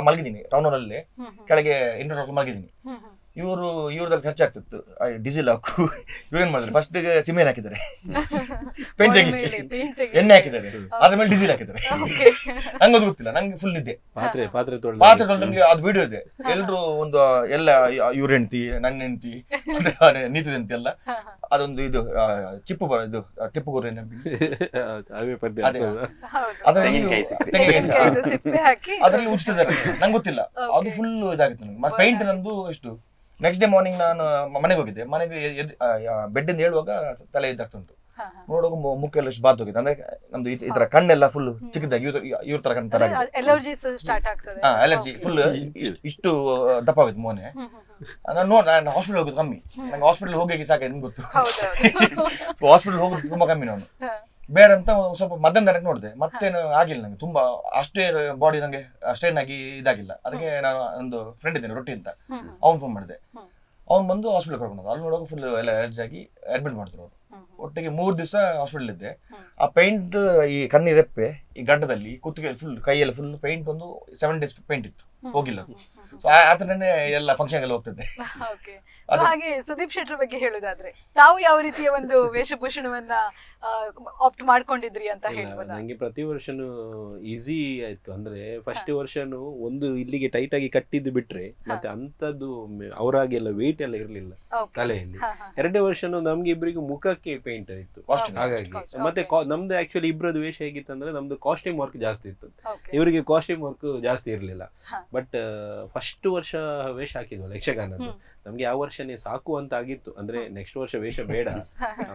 ಮಲಗಿದ್ದೀನಿ ಟೌನಲ್ಲಿ ಕೆಳಗೆ ಇಂಟರ್ನೆಟ್ ಮಲಗಿದ್ದೀನಿ. ಇವ್ರದಲ್ಲಿ ಖರ್ಚು ಆಗ್ತಿತ್ತು, ಡೀಸೆಲ್ ಹಾಕು. ಇವ್ರೇನ್ ಮಾಡಿದ್ರು, ಫಸ್ಟ್ ಸಿಮೆಂಟ್ ಹಾಕಿದ್ದಾರೆ, ಪೇಂಟ್ ತೆಗಿಕ್ಕೆ ಎಣ್ಣೆ ಹಾಕಿದ್ದಾರೆ, ಅದ್ರ ಮೇಲೆ ಡೀಸೆಲ್ ಹಾಕಿದ್ದಾರೆ. ನಂಗೆ ಅದು ಗೊತ್ತಿಲ್ಲ, ನಂಗೆ ಫುಲ್ ನಿದ್ದೆ. ಪಾತ್ರೆ ತೊಳೆದು ನಂಗೆ ಅದು ವಿಡಿಯೋ ಇದೆ. ಎಲ್ರು ಒಂದು ಎಲ್ಲ ಇವ್ರ ಹೆಂಡತಿ, ನನ್ನ ಹೆಂಡತಿ, ನೀತು ಹೆಂಡತಿ ಎಲ್ಲ ಅದೊಂದು ಇದು ಚಿಪ್ಪು ಇದು ತಿಪ್ಪುಗೂರು ಅದ್ರಲ್ಲಿ ಉಚ್ತಿದ್ದಾರೆ. ನಂಗೆ ಗೊತ್ತಿಲ್ಲ, ಅದು ಫುಲ್ ಇದಾಗಿತ್ತು ನಂಗೆ. ಮತ್ತೆ ಪೇಂಟ್ ನಂದು ಎಷ್ಟು. ನೆಕ್ಸ್ಟ್ ಡೇ ಮಾರ್ನಿಂಗ್ ನಾನು ಮನೆಗೆ ಹೋಗಿದ್ದೆ. ಮನೆಗೆ ಬೆಡ್ ಇಂದ ಹೇಳುವಾಗ ತಲೆ ಇದಾಗ್ತುಂಟು. ನೋಡುವಾಗ ಮುಕ್ಕೆಲ್ಲ ಎಷ್ಟು ಬಾತ್ ಹೋಗಿದೆ. ಅಂದ್ರೆ ನಮ್ದು ಈ ತರ ಕಣ್ಣೆಲ್ಲ ಫುಲ್ ಚಿಕ್ಕದಾಗಿ ಇವ್ರ ತರ ಕಣ್ ತರ ಅಲರ್ಜಿ ಫುಲ್ ಇಷ್ಟು ದಪ್ಪ ಆಗುತ್ತೆ ಮೊನ್ನೆ. ನಾನು ಹಾಸ್ಪಿಟಲ್ ಹೋಗೋದು ಕಮ್ಮಿ, ನಂಗೆ ಹಾಸ್ಪಿಟಲ್ ಹೋಗಿ ಸಾಕಾಯ್ತು, ನಿಮ್ಗೆ ಗೊತ್ತು. ಹಾಸ್ಪಿಟಲ್ ಹೋಗೋದು ತುಂಬಾ ಕಮ್ಮಿ. ನಾನು ಬೇಡ ಅಂತ ಸ್ವಲ್ಪ ಮಧ್ಯಾಹ್ನ ನೋಡಿದೆ, ಮತ್ತೇನು ಆಗಿಲ್ಲ ನಂಗೆ. ತುಂಬಾ ಅಷ್ಟೇ ಬಾಡಿ ನಂಗೆ ಸ್ಟ್ರೈನ್ ಆಗಿ ಇದಾಗಿಲ್ಲ. ಅದಕ್ಕೆ ನಾನು ಒಂದು ಫ್ರೆಂಡ್ ಇದ್ದೇನೆ ರೊಟ್ಟಿ ಅಂತ, ಅವ್ನು ಫೋನ್ ಮಾಡಿದೆ. ಅವ್ನು ಬಂದು ಹಾಸ್ಪಿಟಲ್ ಕರ್ಕೊಂಡು ಅಲ್ಲಿ ನೋಡುವಾಗ ಫುಲ್ ಎಲ್ಲ ಅಲರ್ಜಿ ಆಗಿ ಅಡ್ಮಿಟ್ ಮಾಡಿದ್ರು ಅವರು. ಒಟ್ಟಿಗೆ 3 ದಿವಸ ಹಾಸ್ಪಿಟಲ್ ಇದ್ದೆ. ಆ ಪೇಂಟ್ ಈ ಕಣ್ಣಿ ರೆಪ್ಪೆ, ಈ ಗಡ್ಡದಲ್ಲಿ, ಕುತ್ತಿಗೆ ಫುಲ್, ಕೈಯೆಲ್ಲ ಫುಲ್ ಪೇಂಟ್. ಒಂದು 7 ಡೇಸ್ ಪೇಂಟ್ ಇತ್ತು, ಹೋಗಿಲ್ಲ. ಆತರನೇ ಎಲ್ಲ ಫಂಕ್ಷನ್ ಎಲ್ಲ ಹೋಗ್ತಿದ್ದೆ. ಹಾಗೆ ಸುದೀಪ್ ಶೆಟ್ಟರ್ ಬಗ್ಗೆ ಹೇಳೋದಾದ್ರೆ, ತಾವು ಯಾವ ರೀತಿಯ ಒಂದು ವೇಷಭೂಷಣವನ್ನ ಆಪ್ಟ್ ಮಾಡ್ಕೊಂಡಿದ್ರಿ ಅಂತ ಹೇಳ್ಬೋದು? ನಂಗೆ ಪ್ರತಿ ವರ್ಷನೂ ಈಸಿ ಆಯ್ತು. ಅಂದ್ರೆ ಫಸ್ಟ್ ವರ್ಷನು ಒಂದು ಇಲ್ಲಿಗೆ ಟೈಟ್ ಆಗಿ ಕಟ್ಟಿದ್ದು ಬಿಟ್ರೆ ಮತ್ತೆ ಅಂತದ್ದು ಅವರಾಗೆಲ್ಲ ವೇಟ್ ಎಲ್ಲ ಇರ್ಲಿಲ್ಲ ತಲೆಯಲ್ಲಿ. 2ನೇ ವರ್ಷನು ನಮ್ಗೆ ಇಬ್ಬರಿಗೂ ಮುಖಕ್ಕೆ ಪೇಂಟ್ ಆಯ್ತು. ಹಾಗಾಗಿ ಮತ್ತೆ ನಮ್ದು ಆಕ್ಚುಲಿ ಇಬ್ಬರದ್ದು ವೇಷ ಹೇಗಿತ್ತು ಅಂದ್ರೆ, ನಮ್ದು ಕಾಸ್ಟ್ಯೂಮ್ ವರ್ಕ್ ಜಾಸ್ತಿ ಇತ್ತು, ಇವರಿಗೆ ಕಾಸ್ಟ್ಯೂಮ್ ವರ್ಕ್ ಜಾಸ್ತಿ ಇರ್ಲಿಲ್ಲ. ಬಟ್ ಫಸ್ಟ್ ವರ್ಷ ವೇಷ ಹಾಕಿದ್ವಲ್ಲ ಯಕ್ಷಗಾನದ್ದು, ನಮ್ಗೆ ಯಾವ ವರ್ಷನೇ ಸಾಕು ಅಂತ ಆಗಿತ್ತು. ಅಂದ್ರೆ ನೆಕ್ಸ್ಟ್ ವರ್ಷ ವೇಷ ಬೇಡ.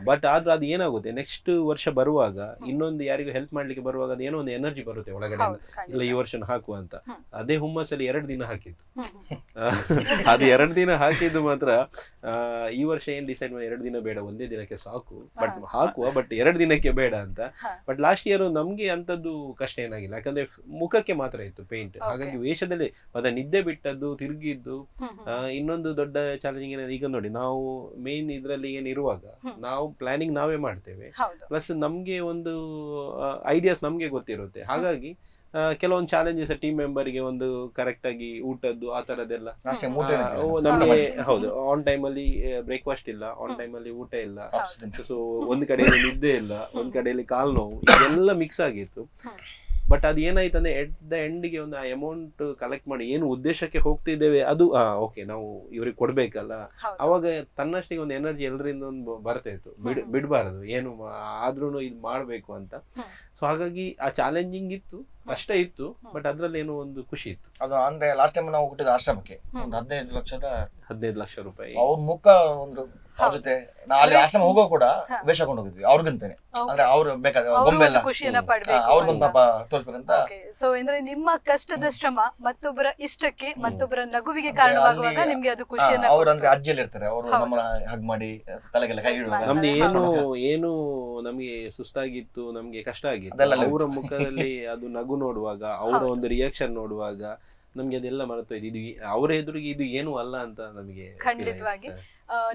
ಬಟ್ ಆದ್ರೂ ಅದು ಏನಾಗುತ್ತೆ, ನೆಕ್ಸ್ಟ್ ವರ್ಷ ಬರುವಾಗ ಇನ್ನೊಂದು ಯಾರಿಗೂ ಹೆಲ್ಪ್ ಮಾಡ್ಲಿಕ್ಕೆ ಬರುವಾಗ ಅದು ಏನೋ ಒಂದು ಎನರ್ಜಿ ಬರುತ್ತೆ ಒಳಗಡೆ, ಇಲ್ಲ ಈ ವರ್ಷ ಹಾಕುವ ಅಂತ. ಅದೇ ಹುಮ್ಮಸ್ಸಲ್ಲಿ 2 ದಿನ ಹಾಕಿದ್ದು. ಅದು 2 ದಿನ ಹಾಕಿದ್ದು ಮಾತ್ರ. ಈ ವರ್ಷ ಏನ್ ಡಿಸೈಡ್ ಮಾಡಿ 2 ದಿನ ಬೇಡ, ಒಂದೇ ದಿನಕ್ಕೆ ಸಾಕು, ಬಟ್ ಹಾಕುವ, ಬಟ್ 2 ದಿನಕ್ಕೆ ಬೇಡ ಅಂತ. ಬಟ್ ಲಾಸ್ಟ್ ಇಯರ್ ನಮ್ಗೆ ಅಂತದ್ದು ಕಷ್ಟ ಏನಾಗಿಲ್ಲ, ಯಾಕಂದ್ರೆ ಮುಖಕ್ಕೆ ಮಾತ್ರ ಇತ್ತು ಪೇಂಟ್. ಹಾಗಾಗಿ ವೇಷದಲ್ಲಿ ಮತ್ತೆ ನಿದ್ದೆ ಬಿಟ್ಟದ್ದು, ತಿರುಗಿದ್ದು. ಇನ್ನೊಂದು ದೊಡ್ಡ ಚಾಲೆಂಜಿಂಗ್ ಏನಾದ್ರೆ, ಈಗ ನೋಡಿ ನಾವು ಮೇನ್ ಇದ್ರಲ್ಲಿ ಏನಿರುವಾಗ ನಾವು ಪ್ಲಾನಿಂಗ್ ನಾವೇ ಮಾಡ್ತೇವೆ, ಪ್ಲಸ್ ನಮ್ಗೆ ಒಂದು ಐಡಿಯಾಸ್ ನಮ್ಗೆ ಗೊತ್ತಿರುತ್ತೆ. ಹಾಗಾಗಿ ಕೆಲವೊಂದು ಚಾಲೆಂಜಸ್ ಟೀಮ್ ಮೆಂಬರ್ಗೆ ಒಂದು ಕರೆಕ್ಟ್ ಆಗಿ ಊಟದ್ದು ಆ ತರದೆಲ್ಲ ನಮ್ಗೆ. ಹೌದು, ಆನ್ ಟೈಮ್ ಅಲ್ಲಿ ಬ್ರೇಕ್ಫಾಸ್ಟ್ ಇಲ್ಲ, ಆನ್ ಟೈಮ್ ಅಲ್ಲಿ ಊಟ ಇಲ್ಲ. ಸೊ ಒಂದ್ ಕಡೆಯಲ್ಲಿ ನಿದ್ದೆ ಇಲ್ಲ, ಒಂದ್ ಕಡೆಯಲ್ಲಿ ಕಾಲ್ ನೋವು, ಇದೆಲ್ಲ ಮಿಕ್ಸ್ ಆಗಿತ್ತು. ಬಟ್ ಅದು ಏನಾಯ್ತು ಅಂದ್ರೆ ಎಟ್ ದ ಎಂಡ್ಗೆ ಒಂದು ಆ ಅಮೌಂಟ್ ಕಲೆಕ್ಟ್ ಮಾಡಿ ಏನು ಉದ್ದೇಶಕ್ಕೆ ಹೋಗ್ತಿದ್ದೇವೆ ಅದು ಓಕೆ ನಾವು ಇವ್ರಿಗೆ ಕೊಡ್ಬೇಕಲ್ಲ, ಅವಾಗ ತನ್ನಷ್ಟಿಗೆ ಒಂದು ಎನರ್ಜಿ ಎಲ್ಲರಿಂದ ಒಂದು ಬರ್ತಾ ಇತ್ತು. ಬಿಡಬಾರದು, ಏನು ಆದ್ರೂ ಇದು ಮಾಡ್ಬೇಕು ಅಂತ. ಸೊ ಹಾಗಾಗಿ ಆ ಚಾಲೆಂಜಿಂಗ್ ಇತ್ತು, ಕಷ್ಟ ಇತ್ತು, ಬಟ್ ಅದ್ರಲ್ಲಿ ಏನೋ ಒಂದು ಖುಷಿ ಇತ್ತು. ಅದು ಅಂದ್ರೆ ಲಾಸ್ಟ್ ಟೈಮ್ ನಾವು ಹುಟ್ಟಿದ ಆಶ್ರಮಕ್ಕೆ ಒಂದು 15 ಲಕ್ಷ ರೂಪಾಯಿ ಅವ್ರ ಮುಖ ಒಂದು ಜೊತೆ ಅಲ್ಲಿ ಆಶ್ರಮ ಹೋಗೋ ಕೂಡ ವೇಷ ಹಾಕೊಂಡು ಹೋಗಿದ್ವಿ ಅವ್ರಿಗಂತಾನೆ. ಅಂದ್ರೆ ಅವ್ರು ಬೇಕಾದ್ರೆ ಗೊಂಬೆ ಎಲ್ಲ ಅವ್ರಿಗೊಂದು ಪಾಪ ತೋರಿಸ್ಬೇಕಂತ. ಸೊ ಅಂದ್ರೆ ನಿಮ್ಮ ಕಷ್ಟದ ಶ್ರಮ ಮತ್ತೊಬ್ಬರ ಇಷ್ಟಕ್ಕೆ, ಮತ್ತೊಬ್ಬರ ನಗುವಿಗೆ ಕಾರಣವಾಗುವಾಗ ನಿಮ್ಗೆ ಅದು ಖುಷಿಯನ್ನ. ಅವ್ರು ಅಂದ್ರೆ ಅಜ್ಜಿಯಲ್ಲಿ ಇರ್ತಾರೆ, ಅವರು ನಮ್ಮನ್ನ ಹಗ್ ಮಾಡಿ ತಲೆಗೆಲ್ಲ ಕೈ ಇಡುವಾಗ ನಮ್ದು ಏನು ನಮ್ಗೆ ಸುಸ್ತಾಗಿತ್ತು, ನಮ್ಗೆ ಕಷ್ಟ ಆಗಿತ್ತು, ಅವರ ಮುಖದಲ್ಲಿ ಅದು ನಗು ನೋಡುವಾಗ, ಅವರ ಒಂದು ರಿಯಾಕ್ಷನ್ ನೋಡುವಾಗ ನಮ್ಗೆ ಅದೆಲ್ಲ ಮರೆತೋಯ್ತು. ಇದು ಅವರ ಎದುರಿಗೆ ಇದು ಏನು ಅಲ್ಲ ಅಂತ ನಮಗೆ. ಖಂಡಿತವಾಗಿ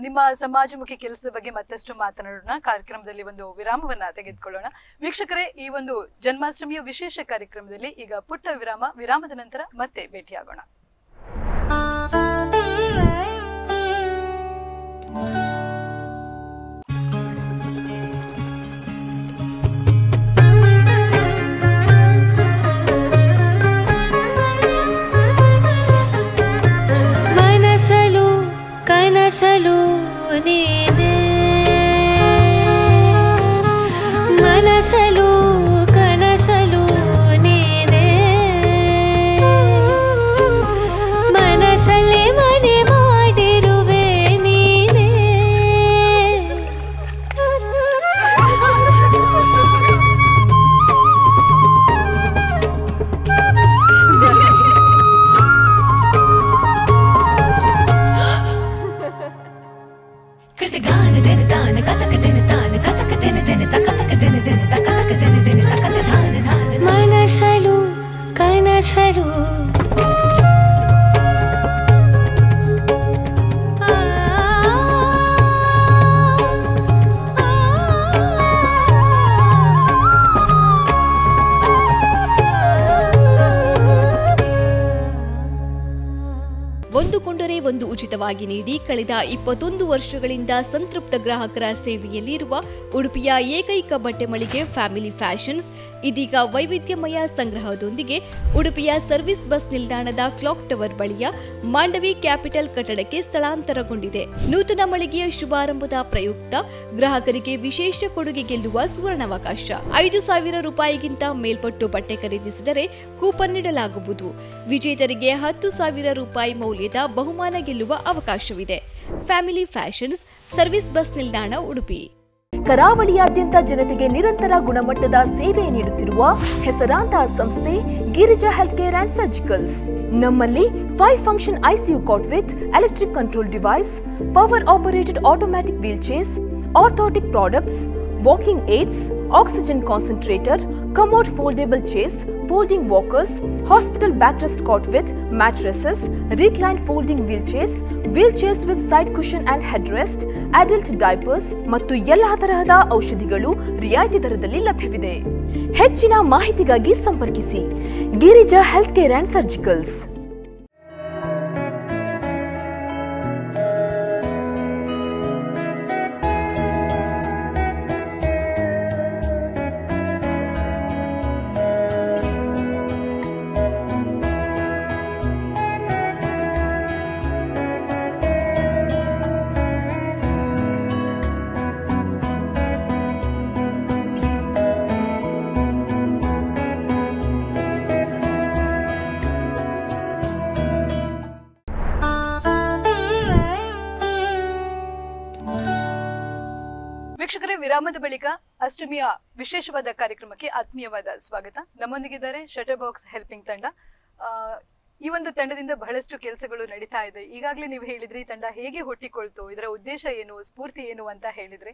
ನಿಮ್ಮ ಸಮಾಜಮುಖಿ ಕೆಲಸದ ಬಗ್ಗೆ ಮತ್ತಷ್ಟು ಮಾತನಾಡೋಣ. ಕಾರ್ಯಕ್ರಮದಲ್ಲಿ ಒಂದು ವಿರಾಮವನ್ನ ತೆಗೆದುಕೊಳ್ಳೋಣ. ವೀಕ್ಷಕರೇ, ಈ ಒಂದು ಜನ್ಮಾಷ್ಟಮಿಯ ವಿಶೇಷ ಕಾರ್ಯಕ್ರಮದಲ್ಲಿ ಈಗ ಪುಟ್ಟ ವಿರಾಮ. ವಿರಾಮದ ನಂತರ ಮತ್ತೆ ಭೇಟಿಯಾಗೋಣ. ಕನಸಲು ನೀನೆ, ಮನಸಲು ಕನಸಲು ನೀನೆ, ಒಂದು ಉಚಿತವಾಗಿ ನೀಡಿ ಕಳೆದ 21 ವರ್ಷಗಳಿಂದ ಸಂತೃಪ್ತ ಗ್ರಾಹಕರ ಸೇವೆಯಲ್ಲಿರುವ ಉಡುಪಿಯ ಏಕೈಕ ಬಟ್ಟೆ ಮಳಿಗೆ ಫ್ಯಾಮಿಲಿ ಫ್ಯಾಷನ್ಸ್ ಇದೀಗ ವೈವಿಧ್ಯಮಯ ಸಂಗ್ರಹದೊಂದಿಗೆ ಉಡುಪಿಯ ಸರ್ವಿಸ್ ಬಸ್ ನಿಲ್ದಾಣದ ಕ್ಲಾಕ್ ಟವರ್ ಬಳಿಯ ಮಾಂಡವಿ ಕ್ಯಾಪಿಟಲ್ ಕಟ್ಟಡಕ್ಕೆ ಸ್ಥಳಾಂತರಗೊಂಡಿದೆ. ನೂತನ ಮಳಿಗೆಯ ಶುಭಾರಂಭದ ಪ್ರಯುಕ್ತ ಗ್ರಾಹಕರಿಗೆ ವಿಶೇಷ ಕೊಡುಗೆ ಗೆಲ್ಲುವ ಸುವರ್ಣಾವಕಾಶ. 5,000 ರೂಪಾಯಿಗಿಂತ ಮೇಲ್ಪಟ್ಟು ಬಟ್ಟೆ ಖರೀದಿಸಿದರೆ ಕೂಪನ್ ನೀಡಲಾಗುವುದು. ವಿಜೇತರಿಗೆ 10,000 ರೂಪಾಯಿ ಮೌಲ್ಯದ ಬಹುಮಾನ ಗೆಲ್ಲುವ ಅವಕಾಶವಿದೆ. ಫ್ಯಾಮಿಲಿ ಫ್ಯಾಷನ್ಸ್, ಸರ್ವಿಸ್ ಬಸ್ ನಿಲ್ದಾಣ, ಉಡುಪಿ. ಕರಾವಳಿಯಾದ್ಯಂತ ಜನತೆಗೆ ನಿರಂತರ ಗುಣಮಟ್ಟದ ಸೇವೆ ನೀಡುತ್ತಿರುವ ಹೆಸರಾಂತ ಸಂಸ್ಥೆ Girija health care and surgicals. ನಮ್ಮಲ್ಲಿ 5 function ICU cot with electric control device, power operated automatic wheel chairs, orthotic products, walking aids, oxygen concentrator, commode foldable chairs, folding walkers, hospital backrest cot with mattresses, recline folding wheelchairs with side cushion and headrest, adult diapers ಮತ್ತು ಎಲ್ಲಾ ತರಹದ ಔಷಧಿಗಳು ರಿಯಾಯಿತಿ ದರದಲ್ಲಿ ಲಭ್ಯವಿದೆ. ಹೆಚ್ಚಿನ ಮಾಹಿತಿಗಾಗಿ ಸಂಪರ್ಕಿಸಿ Girija health care and surgicals. ವಿರಾಮದ ಬಳಿಕ ಅಷ್ಟಮಿಯ ವಿಶೇಷವಾದ ಕಾರ್ಯಕ್ರಮಕ್ಕೆ ಆತ್ಮೀಯವಾದ ಸ್ವಾಗತ. ನಮ್ಮೊಂದಿಗಿದ್ದಾರೆ ಶಟರ್ ಬಾಕ್ಸ್ ಹೆಲ್ಪಿಂಗ್ ತಂಡ. ಈ ಒಂದು ತಂಡದಿಂದ ಬಹಳಷ್ಟು ಕೆಲಸಗಳು ನಡೀತಾ ಇದೆ. ಈಗಾಗಲೇ ನೀವು ಹೇಳಿದ್ರಿ ತಂಡ ಹೇಗೆ ಹುಟ್ಟಿಕೊಳ್ತು, ಇದರ ಉದ್ದೇಶ ಏನು, ಸ್ಫೂರ್ತಿ ಏನು ಅಂತ ಹೇಳಿದ್ರೆ,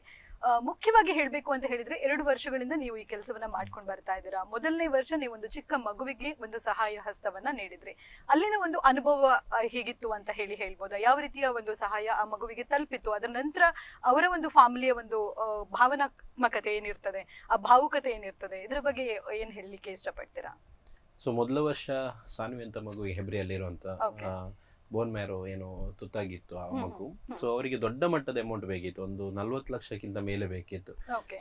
ಮುಖ್ಯವಾಗಿ ಹೇಳಬೇಕು ಅಂತ ಹೇಳಿದ್ರೆ 2 ವರ್ಷಗಳಿಂದ ನೀವು ಈ ಕೆಲಸವನ್ನ ಮಾಡ್ಕೊಂಡು ಬರ್ತಾ ಇದ್ದೀರಾ. ಮೊದಲನೇ ವರ್ಷ ನೀವು ಒಂದು ಚಿಕ್ಕ ಮಗುವಿಗೆ ಒಂದು ಸಹಾಯ ಹಸ್ತವನ್ನ ನೀಡಿದ್ರಿ. ಅಲ್ಲಿನ ಒಂದು ಅನುಭವ ಹೇಗಿತ್ತು ಅಂತ ಹೇಳ್ಬೋದಾ? ಯಾವ ರೀತಿಯ ಒಂದು ಸಹಾಯ ಆ ಮಗುವಿಗೆ ತಲುಪಿತ್ತು? ಅದರ ನಂತರ ಅವರ ಒಂದು ಫ್ಯಾಮಿಲಿಯ ಒಂದು ಭಾವನಾತ್ಮಕತೆ ಏನಿರ್ತದೆ, ಆ ಭಾವುಕತೆ ಏನಿರ್ತದೆ, ಇದ್ರ ಬಗ್ಗೆ ಏನ್ ಹೇಳಲಿಕ್ಕೆ ಇಷ್ಟಪಡ್ತೀರಾ? ಸೊ ಮೊದಲ ವರ್ಷ ಸಾನ್ವಿ ಅಂತ ಮಗುವಿಗೆ ಹೆಬ್ರಿಯಲ್ಲಿರುವಂತ ಬೋನ್ ಮ್ಯಾರೋ ಏನೋ ತುತ್ತಾಗಿತ್ತು ಆ ಮಗು. ಸೊ ಅವರಿಗೆ ದೊಡ್ಡ ಮಟ್ಟದ ಅಮೌಂಟ್ ಬೇಕಿತ್ತು, ಒಂದು 40 ಲಕ್ಷಕ್ಕಿಂತ ಮೇಲೆ ಬೇಕಿತ್ತು.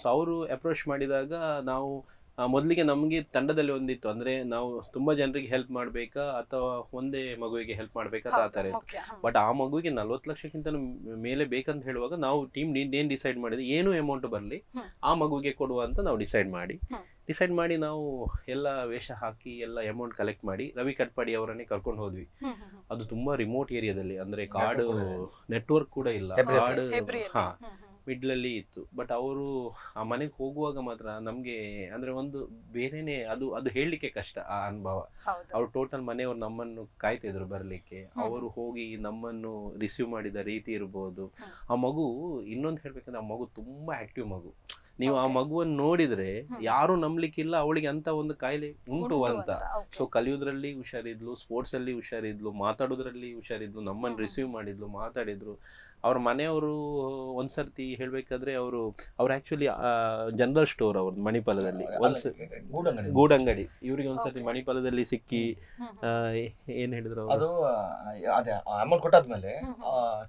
ಸೊ ಅವರು ಅಪ್ರೋಚ್ ಮಾಡಿದಾಗ ನಾವು ಮೊದಲಿಗೆ ನಮಗೆ ತಂಡದಲ್ಲಿ ಒಂದಿತ್ತು, ಅಂದ್ರೆ ನಾವು ತುಂಬಾ ಜನರಿಗೆ ಹೆಲ್ಪ್ ಮಾಡ್ಬೇಕಾ ಅಥವಾ ಒಂದೇ ಮಗುವಿಗೆ ಹೆಲ್ಪ್ ಮಾಡ್ಬೇಕಾ ಆ ತರ ಇತ್ತು. ಬಟ್ ಆ ಮಗುವಿಗೆ 40 ಲಕ್ಷಕ್ಕಿಂತ ಮೇಲೆ ಬೇಕಂತ ಹೇಳುವಾಗ ನಾವು ಟೀಮ್ ಏನ್ ಡಿಸೈಡ್ ಮಾಡಿದ್ವಿ, ಏನು ಅಮೌಂಟ್ ಬರಲಿ ಆ ಮಗುವಿಗೆ ಕೊಡುವ ಅಂತ ನಾವು ಡಿಸೈಡ್ ಮಾಡಿ ನಾವು ಎಲ್ಲ ವೇಷ ಹಾಕಿ ಎಲ್ಲ ಅಮೌಂಟ್ ಕಲೆಕ್ಟ್ ಮಾಡಿ ರವಿ ಕಟ್ಪಾಡಿ ಅವರನ್ನೇ ಕರ್ಕೊಂಡು ಹೋದ್ವಿ. ಅದು ತುಂಬಾ ರಿಮೋಟ್ ಏರಿಯಾದಲ್ಲಿ, ಅಂದ್ರೆ ಕಾಡು ನೆಟ್ವರ್ಕ್ ಕೂಡ ಇಲ್ಲ, ಕಾಡು ಮಿಡ್ಲಲ್ಲಿ ಇತ್ತು. ಬಟ್ ಅವರು ಆ ಮನೆಗೆ ಹೋಗುವಾಗ ಮಾತ್ರ ನಮ್ಗೆ ಅಂದ್ರೆ ಒಂದು ಬೇರೆನೆ ಅದು ಹೇಳಲಿಕ್ಕೆ ಕಷ್ಟ ಆ ಅನುಭವ. ಅವ್ರು ಟೋಟಲ್ ಮನೆಯವರು ನಮ್ಮನ್ನು ಕಾಯ್ತಿದ್ರು ಬರ್ಲಿಕ್ಕೆ. ಅವರು ಹೋಗಿ ನಮ್ಮನ್ನು ರಿಸೀವ್ ಮಾಡಿದ ರೀತಿ ಇರ್ಬೋದು. ಆ ಮಗು ಇನ್ನೊಂದು ಹೇಳ್ಬೇಕಂದ್ರೆ ಆ ಮಗು ತುಂಬಾ ಆಕ್ಟಿವ್ ಮಗು. ನೀವು ಆ ಮಗುವನ್ನು ನೋಡಿದ್ರೆ ಯಾರು ನಂಬಲಿಕ್ಕಿಲ್ಲ ಅವಳಿಗೆ ಅಂತ ಒಂದು ಕಾಯಿಲೆ ಉಂಟು ಅಂತ. ಸೊ ಕಲಿಯೋದ್ರಲ್ಲಿ ಹುಷಾರಿದ್ಲು, ಸ್ಪೋರ್ಟ್ಸ್ ಅಲ್ಲಿ ಹುಷಾರಿದ್ಲು, ಮಾತಾಡೋದ್ರಲ್ಲಿ ಹುಷಾರಿದ್ಲು, ನಮ್ಮನ್ನು ರಿಸೀವ್ ಮಾಡಿದ್ಲು, ಮಾತಾಡಿದ್ರು. ಅವ್ರ ಮನೆಯವರು ಒಂದ್ಸರ್ತಿ ಹೇಳ್ಬೇಕಾದ್ರೆ ಅವ್ರು ಆಕ್ಚುಲಿ ಜನರಲ್ ಸ್ಟೋರ್ ಅವ್ರದ್ದು ಮಣಿಪಾಲದಲ್ಲಿ ಗೂಡಂಗಡಿ. ಇವ್ರಿಗೆ ಒಂದ್ಸರ್ತಿ ಮಣಿಪಾಲದಲ್ಲಿ ಸಿಕ್ಕಿ ಏನ್ ಹೇಳಿದ್ರು, ಅದು ಅದೇ ಅಮೌಂಟ್ ಕೊಟ್ಟಾದ್ಮೇಲೆ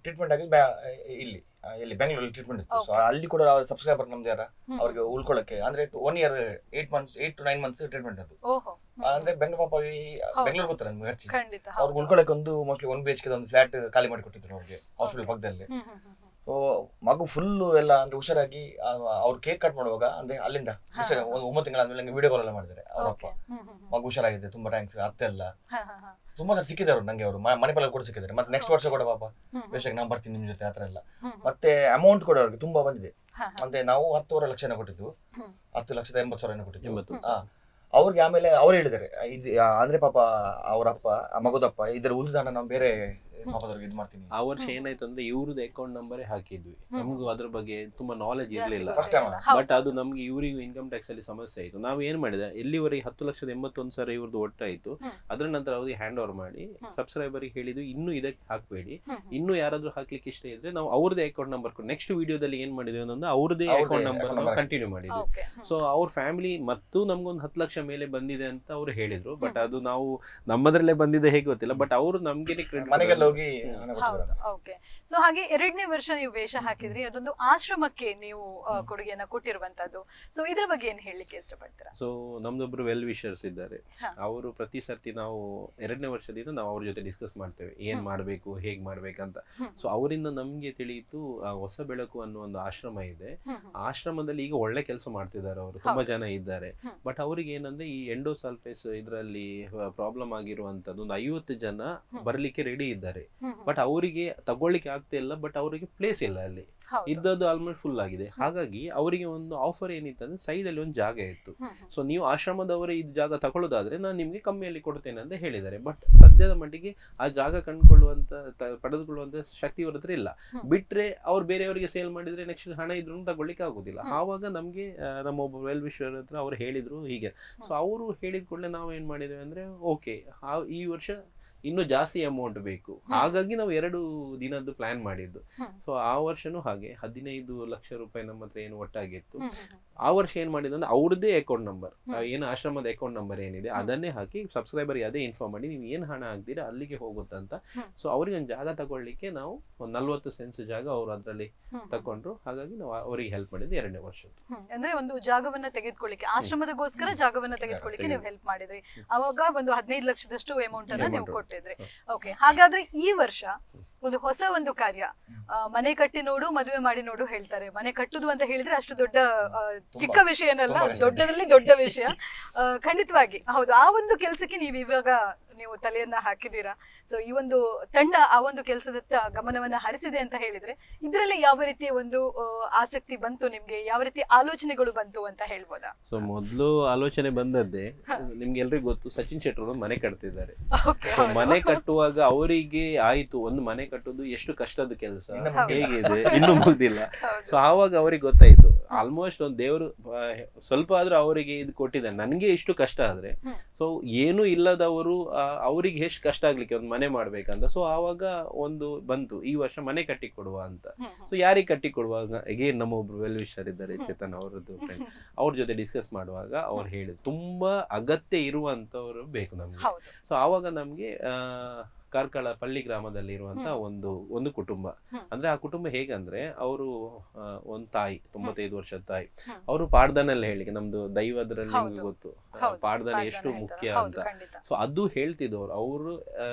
ಟ್ರೀಟ್ಮೆಂಟ್ ಆಗಿ ಇಲ್ಲಿ ಬೆಂಗಳೂರಲ್ಲಿ ಟ್ರೀಟ್ಮೆಂಟ್ ಇತ್ತು. ಸೊ ಅಲ್ಲಿ ಕೂಡ ಅವ್ರ ಸಬ್ಸ್ಕ್ರೈಬರ್ ನಮ್ದು ಯಾರ ಅವ್ರಿಗೆ ಉಳ್ಕೊಳ್ಳಕ್ಕೆ ಅಂದ್ರೆ 1 year 8 to 9 months ಟ್ರೀಟ್ಮೆಂಟ್ ಅದು. ಅಂದ್ರೆ ಬೆಂಗಳೂರು ಗೊತ್ತರ ನಿಮ್ಗೆ, ಅವ್ರಿಗೆ ಉಳ್ಕೊಳ್ಳಕ್ಕೆ ಒಂದು ಮೋಸ್ಟ್ಲಿ 1 BHK ಒಂದು ಫ್ಲಾಟ್ ಖಾಲಿ ಮಾಡಿ ಕೊಟ್ಟಿದ್ರು ಅವ್ರಿಗೆ ಹಾಸ್ಪಿಟಲ್ ಪಕ್ಕದಲ್ಲಿ. ಸೊ ಮಗು ಫುಲ್ ಎಲ್ಲ ಅಂದ್ರೆ ಹುಷಾರಾಗಿ ಅವ್ರು ಕೇಕ್ ಕಟ್ ಮಾಡುವಾಗ ಅಂದ್ರೆ ಅಲ್ಲಿಂದ 9 ತಿಂಗಳಾದ್ಮೇಲೆ ವಿಡಿಯೋ ಕಾಲ್ ಎಲ್ಲ ಮಾಡಿದ್ದಾರೆ ಅವರಪ್ಪ. ಮಗು ಹುಷಾರಾಗಿದೆ, ತುಂಬಾ ಥ್ಯಾಂಕ್ಸ್ ಅತ್ತೆ ಎಲ್ಲ ತುಂಬಾ ಸರ್ ಸಿಕ್ಕಿದ್ದಾರೆ ನಂಗೆ. ಅವರು ಮಣಿಪಾಲಲ್ಲಿ ಕೂಡ ಸಿಕ್ಕಿದ್ದಾರೆ. ಮತ್ತೆ ನೆಕ್ಸ್ಟ್ ವರ್ಷ ಕೂಡ ಪಾಪ ವೇಷಕ್ಕೆ ನಾನು ಬರ್ತೀನಿ ನಿಮ್ ಜೊತೆ ಆತರ ಎಲ್ಲ. ಮತ್ತೆ ಅಮೌಂಟ್ ಕೂಡ ಅವ್ರಿಗೆ ತುಂಬಾ ಬಂದಿದೆ. ಅಂದ್ರೆ ನಾವು 10 ಲಕ್ಷ ಕೊಟ್ಟಿದ್ದು, 10,80,000 ಕೊಟ್ಟಿದ್ದು. ಅವ್ರಿಗೆ ಆಮೇಲೆ ಅವ್ರು ಹೇಳಿದ್ದಾರೆ ಅಂದ್ರೆ ಪಾಪ ಅವರಪ್ಪ ಮಗುದಪ್ಪ ಇದರ ಉಳಿದಾನ ನಾವು ಬೇರೆ ಆ ವರ್ಷ ಏನಾಯ್ತು ಅಂದ್ರೆ ಇವ್ರದ್ದು ಅಕೌಂಟ್ ನಂಬರೇ ಹಾಕಿದ್ವಿ. ನಮ್ಗೂ ಅದ್ರ ಬಗ್ಗೆ ತುಂಬಾ ನಾಲೆಜ್ ಇರ್ಲಿಲ್ಲ. ಬಟ್ ಅದು ನಮ್ಗೆ ಇವ್ರಿಗೂ ಇನ್ಕಮ್ ಟ್ಯಾಕ್ಸ್ ಅಲ್ಲಿ ಸಮಸ್ಯೆ ಆಯ್ತು. ನಾವು ಏನ್ ಮಾಡಿದೆ, ಎಲ್ಲಿವರೆಗೆ 10,81,000 ಇವ್ರದ್ದು ಒಟ್ಟಾಯ್ತು. ಅದ್ರ ನಂತರ ಅವ್ರಿಗೆ ಹ್ಯಾಂಡ್ ಓವರ್ ಮಾಡಿ ಸಬ್ಸ್ಕ್ರೈಬರ್ ಹೇಳಿದ್ವಿ, ಇನ್ನು ಇದಕ್ಕೆ ಹಾಕ್ಬೇಡಿ, ಇನ್ನು ಯಾರಾದ್ರೂ ಹಾಕ್ಲಿಕ್ಕೆ ಇಷ್ಟ ಇದ್ರೆ ನಾವು ಅವ್ರದೇ ಅಕೌಂಟ್ ನಂಬರ್ ನೆಕ್ಸ್ಟ್ ವಿಡಿಯೋದಲ್ಲಿ ಏನ್ ಮಾಡಿದ್ವಿ ಅಂದ್ರೆ ಅವ್ರದೇ ಅಕೌಂಟ್ ನಂಬರ್ ನಾವು ಕಂಟಿನ್ಯೂ ಮಾಡಿದ್ವಿ. ಸೊ ಅವ್ರ ಫ್ಯಾಮಿಲಿ ಮತ್ತು ನಮ್ಗೊಂದು 10 ಲಕ್ಷ ಮೇಲೆ ಬಂದಿದೆ ಅಂತ ಅವ್ರು ಹೇಳಿದ್ರು. ಬಟ್ ಅದು ನಾವು ನಮ್ಮದ್ರಲ್ಲೇ ಬಂದಿದೆ ಹೇಗೆ ಗೊತ್ತಿಲ್ಲ. ಬಟ್ ಅವರು ನಮ್ಗೆ ಹೋಗಿ ಹಣ ಕೊಟ್ಟಿದ್ದಾರೆ. ಓಕೆ. ಸೊ ಹಾಗೆ 2ನೇ ವರ್ಷ ನೀವು ವೇಷ ಹಾಕಿದ್ರಿ, ಅದೊಂದು ಆಶ್ರಮಕ್ಕೆ ನೀವು ಕೊಡುಗೆಯನ್ನ ಕೊಟ್ಟಿರುವಂತದ್ದು. ಸೊ ಇದ್ರ ಬಗ್ಗೆ ಏನ್ ಹೇಳಲಿಕ್ಕೆ ಇಷ್ಟಪಡ್ತೀರಾ? ಸೊ ನಮ್ದೊಬ್ರು ವೆಲ್ ವಿಷರ್ಸ್ ಇದ್ದಾರೆ, ಅವರು ಪ್ರತಿ ಸರ್ತಿ ನಾವು 2ನೇ ವರ್ಷದಿಂದ ನಾವು ಅವ್ರ ಜೊತೆ ಡಿಸ್ಕಸ್ ಮಾಡ್ತೇವೆ ಏನ್ ಮಾಡ್ಬೇಕು ಹೇಗ್ ಮಾಡ್ಬೇಕಂತ. ಸೊ ಅವರಿಂದ ನಮ್ಗೆ ತಿಳಿಯಿತು ಹೊಸ ಬೆಳಕು ಅನ್ನೋ ಒಂದು ಆಶ್ರಮ ಇದೆ. ಆಶ್ರಮದಲ್ಲಿ ಈಗ ಒಳ್ಳೆ ಕೆಲಸ ಮಾಡ್ತಿದ್ದಾರೆ, ಅವರು ತುಂಬಾ ಜನ ಇದ್ದಾರೆ. ಬಟ್ ಅವ್ರಿಗೆ ಏನಂದ್ರೆ ಈ ಎಂಡೋಸಲ್ಫೇಸ್ ಇದರಲ್ಲಿ ಪ್ರಾಬ್ಲಮ್ ಆಗಿರುವಂತದ್ದು ಒಂದು 50 ಜನ ಬರ್ಲಿಕ್ಕೆ ರೆಡಿ ಇದ್ದಾರೆ. ಬಟ್ ಅವರಿಗೆ ತಗೊಳ್ಳಿಕ್ಕೆ ಆಗ್ತಾ ಇಲ್ಲ, ಬಟ್ ಅವರಿಗೆ ಪ್ಲೇಸ್ ಇಲ್ಲ, ಅಲ್ಲಿ ಇದ್ದದ್ದು ಆಲ್ಮೋಸ್ಟ್ ಫುಲ್ ಆಗಿದೆ. ಹಾಗಾಗಿ ಅವರಿಗೆ ಒಂದು ಆಫರ್ ಏನಿತ್ತಂದ್ರೆ ಸೈಡ್ ಅಲ್ಲಿ ಒಂದು ಜಾಗ ಇತ್ತು. ಸೊ ನೀವು ಆಶ್ರಮದವರೇ ಈ ಜಾಗ ತಗೊಳ್ಳೋದಾದ್ರೆ ನಾನು ನಿಮ್ಗೆ ಕಮ್ಮಿಯಲ್ಲಿ ಕೊಡ್ತೇನೆ ಅಂತ ಹೇಳಿದ್ದಾರೆ. ಬಟ್ ಸದ್ಯದ ಮಟ್ಟಿಗೆ ಆ ಜಾಗ ಪಡೆದುಕೊಳ್ಳುವಂತ ಶಕ್ತಿ ಅವ್ರ ಹತ್ರ ಇಲ್ಲ. ಬಿಟ್ರೆ ಅವ್ರು ಬೇರೆಯವರಿಗೆ ಸೇಲ್ ಮಾಡಿದ್ರೆ ನೆಕ್ಸ್ಟ್ ಹಣ ಇದ್ರು ತಗೊಳ್ಳಿಕ್ಕೆ ಆಗುದಿಲ್ಲ. ಆವಾಗ ನಮ್ಗೆ ನಮ್ಮ ಒಬ್ಬ ವೆಲ್ ವಿಶ್ವರ್ ಹತ್ರ ಅವ್ರು ಹೇಳಿದ್ರು ಹೀಗೆ. ಸೊ ಅವರು ಹೇಳಿದ ಕೂಡಲೇ ನಾವು ಏನ್ ಮಾಡಿದ್ವಿ ಅಂದ್ರೆ ಓಕೆ, ಈ ವರ್ಷ ಇನ್ನು ಜಾಸ್ತಿ ಅಮೌಂಟ್ ಬೇಕು, ಹಾಗಾಗಿ ನಾವು 2 ದಿನದ್ದು ಪ್ಲಾನ್ ಮಾಡಿದ್ದು. ಸೊ ಆ ವರ್ಷನೂ ಹಾಗೆ 15 ಲಕ್ಷ ರೂಪಾಯಿ ನಮ್ಮ ಹತ್ರ ಏನು ಒಟ್ಟಾಗಿತ್ತು. ಆ ವರ್ಷ ಏನ್ ಮಾಡಿದ್ದು ಅಂದ್ರೆ ಅವ್ರದ್ದೇ ಅಕೌಂಟ್ ನಂಬರ್, ಏನು ಆಶ್ರಮದ ಅಕೌಂಟ್ ನಂಬರ್ ಏನಿದೆ ಅದನ್ನೇ ಹಾಕಿ ಸಬ್ಸ್ಕ್ರೈಬರ್ಗೆ ಅದೇ ಇನ್ಫಾರ್ಮ್ ಮಾಡಿ ನೀವು ಏನ್ ಹಣ ಹಾಕ್ತೀರಾ ಅಲ್ಲಿಗೆ ಹೋಗುತ್ತಂತ. ಸೊ ಅವ್ರಿಗೆ ಒಂದು ಜಾಗ ತಗೊಳ್ಳಿಕ್ಕೆ ನಾವು ಒಂದು 40 ಸೆನ್ಸ್ ಜಾಗ ಅವ್ರು ಅದ್ರಲ್ಲಿ ತಕೊಂಡ್ರು. ಹಾಗಾಗಿ ನಾವು ಅವರಿಗೆ ಹೆಲ್ಪ್ ಮಾಡಿದ್ದು 2ನೇ ವರ್ಷ. ಅಂದ್ರೆ ಒಂದು ಜಾಗವನ್ನ ತೆಗೆದುಕೊಳ್ಳಿಕ್ಕೆ, ಆಶ್ರಮದಗೋಸ್ಕರ ಜಾಗವನ್ನ ತೆಗೆದುಕೊಳ್ಳಿಕ್ಕೆ ನೀವು ಹೆಲ್ಪ್ ಮಾಡಿದ್ರಿ. ಅವಾಗ ಒಂದು 15 ಲಕ್ಷದಷ್ಟು ಅಮೌಂಟ್ ಅನ್ನ ನೀವು ಕೊಟ್ಟಿದ್ರಿ. ಓಕೆ. ಹಾಗಾದ್ರೆ ಈ ವರ್ಷ ಒಂದು ಹೊಸ ಒಂದು ಕಾರ್ಯ, ಮನೆ ಕಟ್ಟಿ ನೋಡು ಮದುವೆ ಮಾಡಿ ನೋಡು ಹೇಳ್ತಾರೆ. ಮನೆ ಕಟ್ಟುದು ಅಂತ ಹೇಳಿದ್ರೆ ಅಷ್ಟು ದೊಡ್ಡ ಚಿಕ್ಕ ವಿಷಯ ಏನಲ್ಲ, ದೊಡ್ಡದಲ್ಲಿ ದೊಡ್ಡ ವಿಷಯ. ಖಂಡಿತವಾಗಿ ಹೌದು. ಆ ಒಂದು ಕೆಲಸಕ್ಕೆ ನೀವು ಇವಾಗ ನೀವು ತಲೆಯನ್ನ ಹಾಕಿದೀರಾ. ಸೊ ಈ ಒಂದು ತಂಡ ಆ ಒಂದು ಕೆಲಸದತ್ತ ಗಮನವನ್ನ ಹರಿಸಿದೆ ಅಂತ ಹೇಳಿದ್ರೆ ಇದರಲ್ಲಿ ಯಾವ ರೀತಿಯ ಒಂದು ಆಸಕ್ತಿ ಬಂತು ನಿಮ್ಗೆ, ಯಾವ ರೀತಿ ಆಲೋಚನೆಗಳು ಬಂತು ಅಂತ ಹೇಳ್ಬೋದಾ? ಸೊ ಮೊದಲು ಆಲೋಚನೆ ಬಂದದ್ದೇ ನಿಮ್ಗೆ ಎಲ್ರಿಗೂ ಗೊತ್ತು, ಸಚಿನ್ ಶೆಟ್ಟರ್ ಮನೆ ಕಟ್ತಿದ್ದಾರೆ. ಮನೆ ಕಟ್ಟುವಾಗ ಅವರಿಗೆ ಆಯ್ತು ಒಂದು ಮನೆ ಕಟ್ಟುದು ಎಷ್ಟು ಕಷ್ಟದ ಕೆಲಸ, ಹೇಗಿದೆ ಇನ್ನೂ ಮುಗ್ದಿಲ್ಲ. ಸೊ ಆವಾಗ ಅವ್ರಿಗೆ ಗೊತ್ತಾಯ್ತು ಆಲ್ಮೋಸ್ಟ್ ಒಂದು ದೇವರು ಸ್ವಲ್ಪ ಆದ್ರೂ ಅವರಿಗೆ ಇದು ಕೊಟ್ಟಿದ್ದಾರೆ. ನನ್ಗೆ ಇಷ್ಟು ಕಷ್ಟ ಆದ್ರೆ ಸೊ ಏನು ಇಲ್ಲದವರು ಅವ್ರಿಗೆ ಎಷ್ಟು ಕಷ್ಟ ಆಗ್ಲಿಕ್ಕೆ ಒಂದು ಮನೆ ಮಾಡ್ಬೇಕಂತ. ಸೊ ಆವಾಗ ಒಂದು ಬಂತು ಈ ವರ್ಷ ಮನೆ ಕಟ್ಟಿ ಕೊಡುವ ಅಂತ. ಸೊ ಯಾರಿಗೆ ಕಟ್ಟಿ ಕೊಡುವಾಗ ಅಗೇನ್ ನಮ್ಮ ಒಬ್ರು ವೆಲ್ ವಿಷರ್ ಇದ್ದಾರೆ, ಚೇತನ್ ಅವರದ್ದು ಫ್ರೆಂಡ್, ಅವ್ರ ಜೊತೆ ಡಿಸ್ಕಸ್ ಮಾಡುವಾಗ ಅವ್ರು ಹೇಳಿದ್ರು ತುಂಬಾ ಅಗತ್ಯ ಇರುವಂತವ್ರು ಬೇಕು ನಮ್ಗೆ. ಸೊ ಆವಾಗ ನಮ್ಗೆ ಕಾರ್ಕಳ ಪಳ್ಳಿ ಗ್ರಾಮದಲ್ಲಿ ಇರುವಂತ ಒಂದು ಕುಟುಂಬ, ಅಂದ್ರೆ ಆ ಕುಟುಂಬ ಹೇಗಂದ್ರೆ ಅವರು ಒಂದು ತಾಯಿ 95 ವರ್ಷದ ತಾಯಿ, ಅವರು ಪಾಡ್ದನಲ್ಲಿ ಹೇಳಿಕೆ ನಮ್ದು ದೈವದ್ರಲ್ಲಿ ನಿಮ್ಗೆ ಗೊತ್ತು ಪಾಡ್ದನ ಎಷ್ಟು ಮುಖ್ಯ ಅಂತ. ಸೊ ಅದು ಹೇಳ್ತಿದ್ದವ್ರು, ಅವರು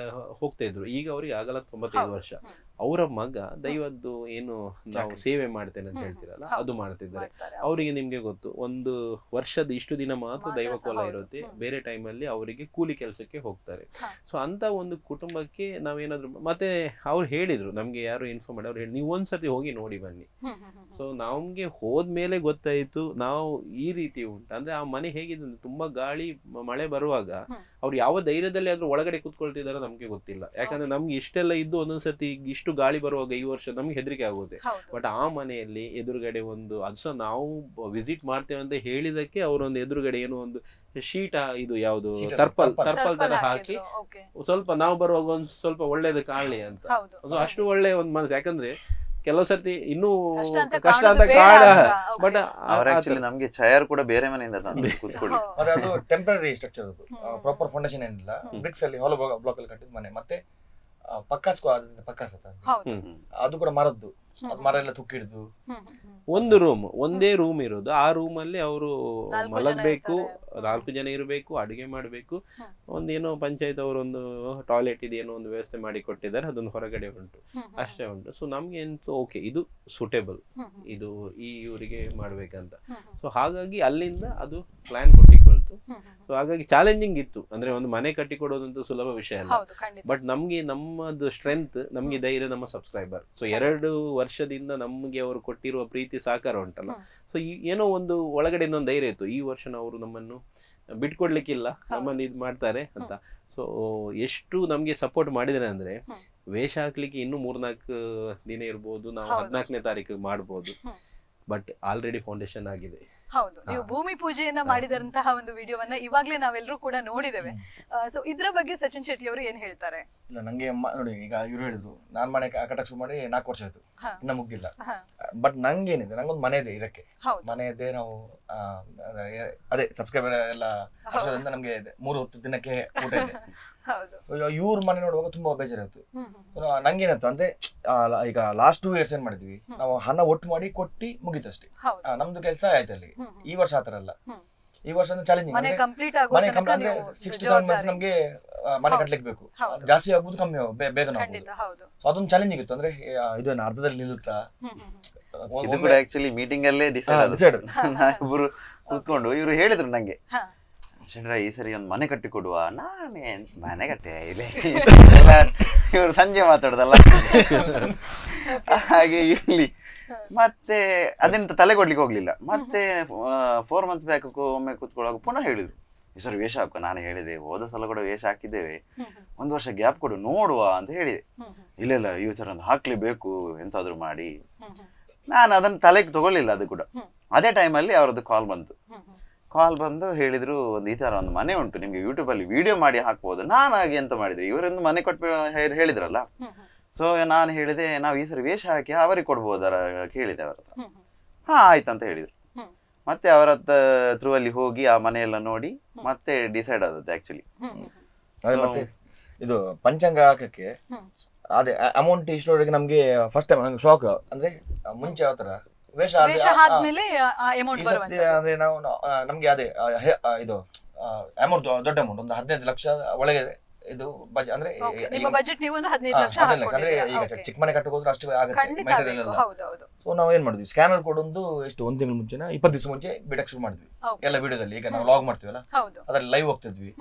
ಹೋಗ್ತಾ ಇದ್ರು. ಈಗ ಅವ್ರಿಗೆ ಆಗಲ್ಲ 95 ವರ್ಷ. ಅವರ ಮಗ ದೈವದ್ದು ಏನು ನಾವು ಸೇವೆ ಮಾಡ್ತೇನೆ ಅಂತ ಹೇಳ್ತೀರಲ್ಲ ಅದು ಮಾಡ್ತಿದ್ದಾರೆ. ಅವರಿಗೆ ನಿಮ್ಗೆ ಗೊತ್ತು ಒಂದು ವರ್ಷದ ಇಷ್ಟು ದಿನ ಮಾತ್ರ ದೈವ ಕೋಲ ಇರುತ್ತೆ, ಬೇರೆ ಟೈಮಲ್ಲಿ ಅವರಿಗೆ ಕೂಲಿ ಕೆಲಸಕ್ಕೆ ಹೋಗ್ತಾರೆ. ಸೊ ಅಂತ ಒಂದು ಕುಟುಂಬಕ್ಕೆ ನಾವೇನಾದ್ರು ಮತ್ತೆ ಅವ್ರು ಹೇಳಿದ್ರು ನಮ್ಗೆ ಯಾರು ಇನ್ಫಾರ್ಮ್ ಮಾಡಿ, ಅವ್ರು ಹೇಳಿ ನೀವು ಒಂದ್ಸತಿ ಹೋಗಿ ನೋಡಿ ಬನ್ನಿ. ಸೊ ನಮ್ಗೆ ಹೋದ್ಮೇಲೆ ಗೊತ್ತಾಯ್ತು ನಾವು ಈ ರೀತಿ ಉಂಟು ಅಂದ್ರೆ ಆ ಮನೆ ಹೇಗಿದೆ ಅಂದ್ರೆ ತುಂಬಾ ಗಾಳಿ ಮಳೆ ಬರುವಾಗ ಅವ್ರು ಯಾವ ಧೈರ್ಯದಲ್ಲಿ ಆದ್ರೂ ಒಳಗಡೆ ಕೂತ್ಕೊಳ್ತಿದಾರೋ ನಮ್ಗೆ ಗೊತ್ತಿಲ್ಲ. ಯಾಕಂದ್ರೆ ನಮ್ಗೆ ಇಷ್ಟೆಲ್ಲ ಇದ್ದು ಒಂದೊಂದ್ಸತಿ ಇಷ್ಟು ಗಾಳಿ ಬರುವಾಗ ಈ ವರ್ಷ ನಮ್ಗೆ ಹೆದರಿಕೆ ಆಗುತ್ತೆ. ಬಟ್ ಆ ಮನೆಯಲ್ಲಿ ಎದುರುಗಡೆ ಒಂದು ಅದು ಸಹ ನಾವು ವಿಸಿಟ್ ಮಾಡ್ತೇವೆ ಅಂತ ಹೇಳಿದಕ್ಕೆ ಅವರೊಂದು ಎದುರುಗಡೆ ಏನೋ ಒಂದು ಶೀಟ್ ಇದು ಯಾವುದು ಟರ್ಪಲ್ ತರ ಹಾಕಿ ಸ್ವಲ್ಪ ನಾವು ಬರುವಾಗ ಒಂದು ಸ್ವಲ್ಪ ಒಳ್ಳೇದು ಕಾಣಲಿ ಅಂತ. ಅದು ಅಷ್ಟು ಒಳ್ಳೆ ಒಂದು ಮನಸ್ಸು. ಯಾಕಂದ್ರೆ ಕೆಲವು ಸರ್ತಿ ಇನ್ನೂ ಕಷ್ಟ ಅಂತ ಕಾಡ, ಬಟ್ ನಮ್ಗೆ ಚೇರ್ ಕೂಡ ಬೇರೆ ಮನೆಯಿಂದ ಕೂತ್ಕೊಳ್ಳಿ. ಅದು ಟೆಂಪರರಿ ಸ್ಟ್ರಕ್ಚರ್, ಅದು ಪ್ರಾಪರ್ ಫೌಂಡೇಶನ್ ಏನಿಲ್ಲ, ಬ್ರಿಕ್ಸ್ ಅಲ್ಲಿ ಹಾಲೋ ಬ್ಲಾಕ್ ಅಲ್ಲಿ ಕಟ್ಟಿದ ಮನೆ. ಮತ್ತೆ ಪಕ್ಕಾಸ್ ಅದು ಕೂಡ ಮರದ್ದು, ಮರ ಎಲ್ಲ ತುಕ್ಕಿಡ್ದು ಒಂದು ರೂಮ್, ಒಂದೇ ರೂಮ್ ಇರೋದು. ಆ ರೂಮ್ ಅಲ್ಲಿ ಅವರು ಮಲಗಬೇಕು, 4 ಜನ ಇರಬೇಕು, ಅಡುಗೆ ಮಾಡಬೇಕು. ಒಂದೇನೋ ಪಂಚಾಯತ್ ಅವರೊಂದು ಟಾಯ್ಲೆಟ್ ಇದೇನೋ ಒಂದು ವ್ಯವಸ್ಥೆ ಮಾಡಿ ಕೊಟ್ಟಿದ್ದಾರೆ, ಅದೊಂದು ಹೊರಗಡೆ ಉಂಟು, ಅಷ್ಟೇ ಉಂಟು. ಸೊ ನಮ್ಗೆ ಎಂತ ಓಕೆ ಇದು ಸೂಟೇಬಲ್, ಇದು ಈ ಊರಿಗೆ ಮಾಡ್ಬೇಕಂತ. ಸೊ ಹಾಗಾಗಿ ಅಲ್ಲಿಂದ ಅದು ಪ್ಲಾನ್ ಕೊಟ್ಟಿಕೊಳ್ತು. ಸೊ ಹಾಗಾಗಿ ಚಾಲೆಂಜಿಂಗ್ ಇತ್ತು, ಅಂದ್ರೆ ಒಂದು ಮನೆ ಕಟ್ಟಿ ಕೊಡೋದಂತೂ ಸುಲಭ ವಿಷಯ ಅಲ್ಲ. ಬಟ್ ನಮ್ಗೆ ನಮ್ಮದು ಸ್ಟ್ರೆಂತ್, ನಮ್ಗೆ ಧೈರ್ಯ ನಮ್ಮ ಸಬ್ಸ್ಕ್ರೈಬರ್. ಸೊ 2 ವರ್ಷದಿಂದ ನಮ್ಗೆ ಅವರು ಕೊಟ್ಟಿರುವ ಪ್ರೀತಿ ಸಹಕಾರ ಉಂಟಲ್ಲ, ಸೊ ಏನೋ ಒಂದು ಒಳಗಡೆ ಇನ್ನೊಂದು ಧೈರ್ಯ ಇತ್ತು. ಈ ವರ್ಷ ಅವರು ನಮ್ಮನ್ನು ಬಿಟ್ಕೊಡ್ಲಿಕ್ಕಿಲ್ಲ, ನಮ್ಮನ್ನು ಇದು ಮಾಡ್ತಾರೆ ಅಂತ. ಸೊ ಎಷ್ಟು ನಮ್ಗೆ ಸಪೋರ್ಟ್ ಮಾಡಿದ್ರೆ ಅಂದ್ರೆ ವೇಷ ಹಾಕ್ಲಿಕ್ಕೆ ಇನ್ನೂ 3-4 ದಿನ ಇರ್ಬೋದು, ನಾವು 14ನೇ ತಾರೀಕು ಮಾಡ್ಬೋದು. ಬಟ್ ಆಲ್ರೆಡಿ ಫೌಂಡೇಶನ್ ಆಗಿದೆ. ಹೌದು, ನೀವು ಭೂಮಿ ಪೂಜೆಯನ್ನ ಮಾಡಿದಂತಹ ಒಂದು ವಿಡಿಯೋವನ್ನ ಇವಾಗ್ಲೇ ನಾವೆಲ್ಲರೂ ಕೂಡ ನೋಡಿದ್ದೇವೆ. ಸೊ ಇದ್ರ ಬಗ್ಗೆ ಸಚಿನ್ ಶೆಟ್ಟಿ ಅವರು ಏನ್ ಹೇಳ್ತಾರೆ? ಇಲ್ಲ, ನಂಗೆ ನೋಡಿ ಈಗ ಇವ್ರು ಹೇಳಿದ್ರು ನಾನ್ ಮನೆ ಕಟ್ಟಕ್ ಶುರು ಮಾಡಿ 4 ವರ್ಷ ಆಯ್ತು, ಇನ್ನ ಮುಗ್ದಿಲ್ಲ. ಬಟ್ ನಂಗೇನಿದೆ, ನಂಗೊಂದು ಮನೆ ಇದೆ, ಇದಕ್ಕೆ ಮನೆ ಇದೆ. ನಾವು ಅದೇ ಸಬ್ಸ್ಕ್ರೈಬರ್ ಎಲ್ಲ ವರ್ಷದಿಂದ ನಮ್ಗೆ 3 ಹೊತ್ತು ದಿನಕ್ಕೆ ಊಟ ಇದೆ. ಇವ್ರ ಮನೆ ನೋಡುವಾಗ ತುಂಬಾ ಬೇಜಾರಾಯ್ತು. ನಂಗೇನಂತ ಅಂದ್ರೆ ಈಗ ಲಾಸ್ಟ್ 2 years ಏನ್ ಮಾಡಿದ್ವಿ, ನಾವು ಹಣ ಒಟ್ಟು ಮಾಡಿ ಕೊಟ್ಟಿ ಮುಗಿತಷ್ಟೇ, ನಮ್ದು ಕೆಲಸ ಆಯ್ತು ಅಲ್ಲಿ. ಈ ವರ್ಷ ಆತರ ಅಲ್ಲ. ಈ ವರ್ಷ ಚಾಲೆಂಜಿಂಗ್, ಮನೆ ಕಂಪ್ಲೀಟ್ ಅಂದ್ರೆ 6 to 7 months ನಮ್ಗೆ ಮನೆ ಕಟ್ಲಿಕ್ಕೆ ಬೇಕು. ಜಾಸ್ತಿ ಆಗ್ಬೋದು, ಕಮ್ಮಿ ಬೇಗ ಆಗ್ಬೋದು. ಅದೊಂದು ಚಾಲೆಂಜಿಂಗ್ ಇತ್ತು. ಅಂದ್ರೆ ಇದನ್ನ ಅರ್ಧದಲ್ಲಿ ನಿಲ್ಲುತ್ತಾ ಆಕ್ಚುಲಿ ಮೀಟಿಂಗ್ ಅಲ್ಲೇ ಡಿಸೈಡ್ ಇಬ್ರು ಕೂತ್ಕೊಂಡು ಇವ್ರು ಹೇಳಿದ್ರು ನಂಗೆ, ಶಂಕರ ಈ ಸರಿ ಒಂದು ಮನೆ ಕಟ್ಟಿ ಕೊಡುವ. ನಾನೇ ಮನೆ ಕಟ್ಟೆ ಇಲ್ಲಿ ಇವರು ಸಂಜೆ ಮಾತಾಡೋದಲ್ಲ ಹಾಗೆ ಇರ್ಲಿ. ಮತ್ತೆ ಅದೆಂತ ತಲೆ ಕೊಡ್ಲಿಕ್ಕೆ ಹೋಗ್ಲಿಲ್ಲ. ಮತ್ತೆ 4 months ಬ್ಯಾಕ್ ಒಮ್ಮೆ ಕೂತ್ಕೊಳ್ಳುವಾಗ ಪುನಃ ಹೇಳಿದ್ರು, ಈ ಸರಿ ವೇಷ ಹಾಕುವ. ನಾನು ಹೇಳಿದೆ, ಹೋದ ಸಲ ಕೂಡ ವೇಷ ಹಾಕಿದ್ದೇವೆ, 1 ವರ್ಷ ಗ್ಯಾಪ್ ಕೊಡು ನೋಡುವ ಅಂತ ಹೇಳಿದೆ. ಇಲ್ಲ ಈ ಸರಿ ಒಂದು ಹಾಕ್ಲೇಬೇಕು ಎಂತಾದ್ರು ಮಾಡಿ. ನಾನು ಅದನ್ನ ತಲೆಗೆ ತಗೊಳ್ಳಿಲ್ಲ. ಅದು ಕೂಡ ಅದೇ ಟೈಮಲ್ಲಿ ಅವರದ್ದು ಕಾಲ್ ಬಂದು ಹೇಳಿದ್ರು, ಈ ತರ ಒಂದು ಮನೆ ಉಂಟು, ನಿಮ್ಗೆ ಯೂಟ್ಯೂಬ್ ಅಲ್ಲಿ ವಿಡಿಯೋ ಮಾಡಿ ಹಾಕ್ಬೋದು. ನಾನು ಹಾಗೆ ಎಂತ ಮಾಡಿದೆ, ಇವರೊಂದು ಮನೆ ಕೊಟ್ಟು ಹೇಳಿದ್ರಲ್ಲ. ಸೊ ನಾನು ಹೇಳಿದೆ, ನಾವು ಈ ಸರಿ ವೇಷ ಹಾಕಿ ಅವರಿಗೆ ಕೊಡ್ಬೋದಾರ ಕೇಳಿದೆ ಅವರ ಹತ್ರ. ಹಾ ಆಯ್ತಂತ ಹೇಳಿದ್ರು. ಮತ್ತೆ ಅವರ ಥ್ರೂ ಅಲ್ಲಿ ಹೋಗಿ ಆ ಮನೆಯೆಲ್ಲ ನೋಡಿ ಮತ್ತೆ ಡಿಸೈಡ್ ಆದದ್ದು ಆಕ್ಚುಲಿ. ಮತ್ತೆ ಇದು ಪಂಚಾಂಗ ಹಾಕಕ್ಕೆ ಅದೇ ಅಮೌಂಟ್ ಇಷ್ಟೊಳಗೆ ನಮ್ಗೆ ಫಸ್ಟ್ ಟೈಮ್ ನಂಗೆ ಶಾಕ್. ಅಂದ್ರೆ ಮುಂಚೆ ಯಾವ ತರ ವೇಷ ಅಂದ್ರೆ ನಾವು ನಮ್ಗೆ ಅದೇ ಇದು ಅಮೌಂಟ್ ದೊಡ್ಡ ಅಮೌಂಟ್, ಒಂದು 15 ಲಕ್ಷ ಒಳಗೆ ಇದು ಅಂದ್ರೆ ಅಂದ್ರೆ ಈಗ ಚಿಕ್ಕ ಮನೆ ಕಟ್ಟೋದ್ರೆ ಅಷ್ಟು ಆಗುತ್ತೆ ಮೆಟೀರಿಯಲ್ ಎಲ್ಲ. ಸೊ ನಾವು ಏನ್ ಮಾಡಿದ್ವಿ, ಸ್ಕ್ಯಾನರ್ ಕೊಡೊಂದು ಎಷ್ಟು 1 ತಿಂಗಳ ಮುಂಚೆನ 20 ದಿವಸ ಮುಂಚೆ ಬಿಡಕ್ ಶುರು ಮಾಡಿದ್ವಿ ಎಲ್ಲ ವಿಡಿಯೋದಲ್ಲಿ. ಈಗ ನಾವು ಲಾಗ್ ಮಾಡ್ತೀವಲ್ಲ ಅದ್ರಲ್ಲಿ ಲೈವ್ ಹೋಗ್ತಿದ್ವಿ.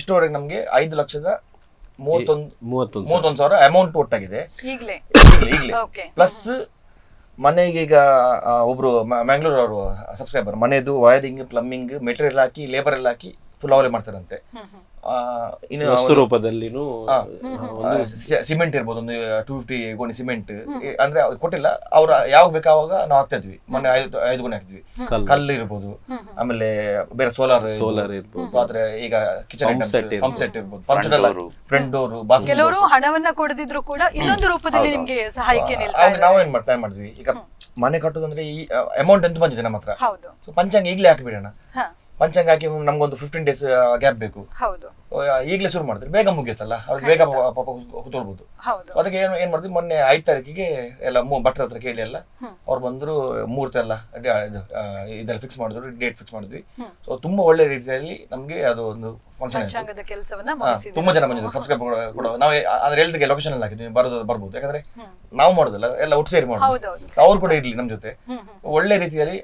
ಇಷ್ಟೋವರೆಗೆ ನಮ್ಗೆ 5,31,000 ಅಮೌಂಟ್ ಒಟ್ಟಾಗಿದೆ ಈಗಲೇ. ಪ್ಲಸ್ ಮನೆಗೆ ಈಗ ಒಬ್ರು ಮ್ಯಾಂಗ್ಳೂರ್ ಅವರು ಸಬ್ಸ್ಕ್ರೈಬರ್, ಮನೆದು ವೈರಿಂಗ್, ಪ್ಲಂಬಿಂಗ್, ಮೆಟೀರಿಯಲ್ ಹಾಕಿ, ಲೇಬರ್ ಎಲ್ಲ ಹಾಕಿ ಫುಲ್ ಅವರೇ ಮಾಡ್ತಾರಂತೆ. ಸಿಮೆಂಟ್ ಇರ್ಬೋದು, ಒಂದು 250 ಗೋಣಿ ಸಿಮೆಂಟ್ ಅಂದ್ರೆ ಕೊಟ್ಟಿಲ್ಲ, ಅವ್ರ ಯಾವಾಗ ಬೇಕಾವಾಗ ನಾವು ಹಾಕ್ತಾ ಇದ್ವಿ. ಮೊನ್ನೆ 5 ಗೋಣಿ ಹಾಕ್ತಿದ್ವಿ. ಕಲ್ಲು ಇರ್ಬೋದು, ಆಮೇಲೆ ಬೇರೆ ಸೋಲಾರ್ ಇರ್ಬೋದು, ಈಗ ಕಿಚನ್ ಪಂಪ್ ಸೆಟ್ ಇರ್ಬೋದು, ಫ್ರಂಟ್ ಡೋರ್, ಬಾತ್ರೂಮ್. ಕೆಲವರು ಹಣವನ್ನ ಕೊಡದಿದ್ರು ಕೂಡ ಇನ್ನೊಂದು ರೂಪದಲ್ಲಿ ನಿಮ್ಗೆ ಸಹಾಯಕ್ಕೆ ನಾವೇನ್ ಟ್ರೈ ಮಾಡಿದ್ವಿ. ಈಗ ಮನೆ ಕಟ್ಟೋದಂದ್ರೆ ಈ ಅಮೌಂಟ್ ಅಂತ ಬಂದಿದೆ ನಮ್ಮ ಹತ್ರ, ಪಂಚಾಂಗ ಈಗಲೇ ಹಾಕಿಬಿಡೋಣ. ಪಂಚಾಂಗ ಹಾಕಿ ನಮ್ಗೊಂದು 15 days ಗ್ಯಾಪ್ ಬೇಕು. ಈಗಲೇ ಶುರು ಮಾಡಿದ್ರೆ ಬೇಗ ಮುಗಿಯುತ್ತಲ್ಲ, ಅವ್ರಿಗೆ ಬೇಗ ಪಾಪ ಕೂತ್ಕೊಳ್ಬಹುದು. ಅದಕ್ಕೆ ಏನ್ ಮಾಡಿದ್ವಿ, ಮೊನ್ನೆ 5 ತಾರೀಕಿಗೆ ಎಲ್ಲ ಭಟ್ರ ಹತ್ರ ಕೇಳಿ ಎಲ್ಲ ಅವ್ರು ಬಂದ್ರು, ಮುಹೂರ್ತ ಎಲ್ಲ ಇದೆಲ್ಲ ಫಿಕ್ಸ್ ಮಾಡಿದ್ರು, ಡೇಟ್ ಫಿಕ್ಸ್ ಮಾಡಿದ್ವಿ. ಸೊ ತುಂಬಾ ಒಳ್ಳೆ ರೀತಿಯಲ್ಲಿ ನಮ್ಗೆ ಅದು ಒಂದು ಫಂಕ್ಷನ್ ತುಂಬಾ ಜನ ಬಂದಿದ್ರು. ಸಬ್ಸ್ಕ್ರೈಬ್ ಕೂಡ ನಾವು ಅಂದ್ರೆ ಎಲ್ರಿಗೆ ಲೊಕೇಶನ್ ಎಲ್ಲ ಹಾಕಿದ್ವಿ, ಬರ್ಬೋದು. ಯಾಕಂದ್ರೆ ನಾವು ಮಾಡೋದಲ್ಲ, ಎಲ್ಲ ಒಟ್ಟು ಸೇರಿ ಮಾಡೋದು. ಅವ್ರು ಕೂಡ ಇರ್ಲಿ ನಮ್ ಜೊತೆ. ಒಳ್ಳೆ ರೀತಿಯಲ್ಲಿ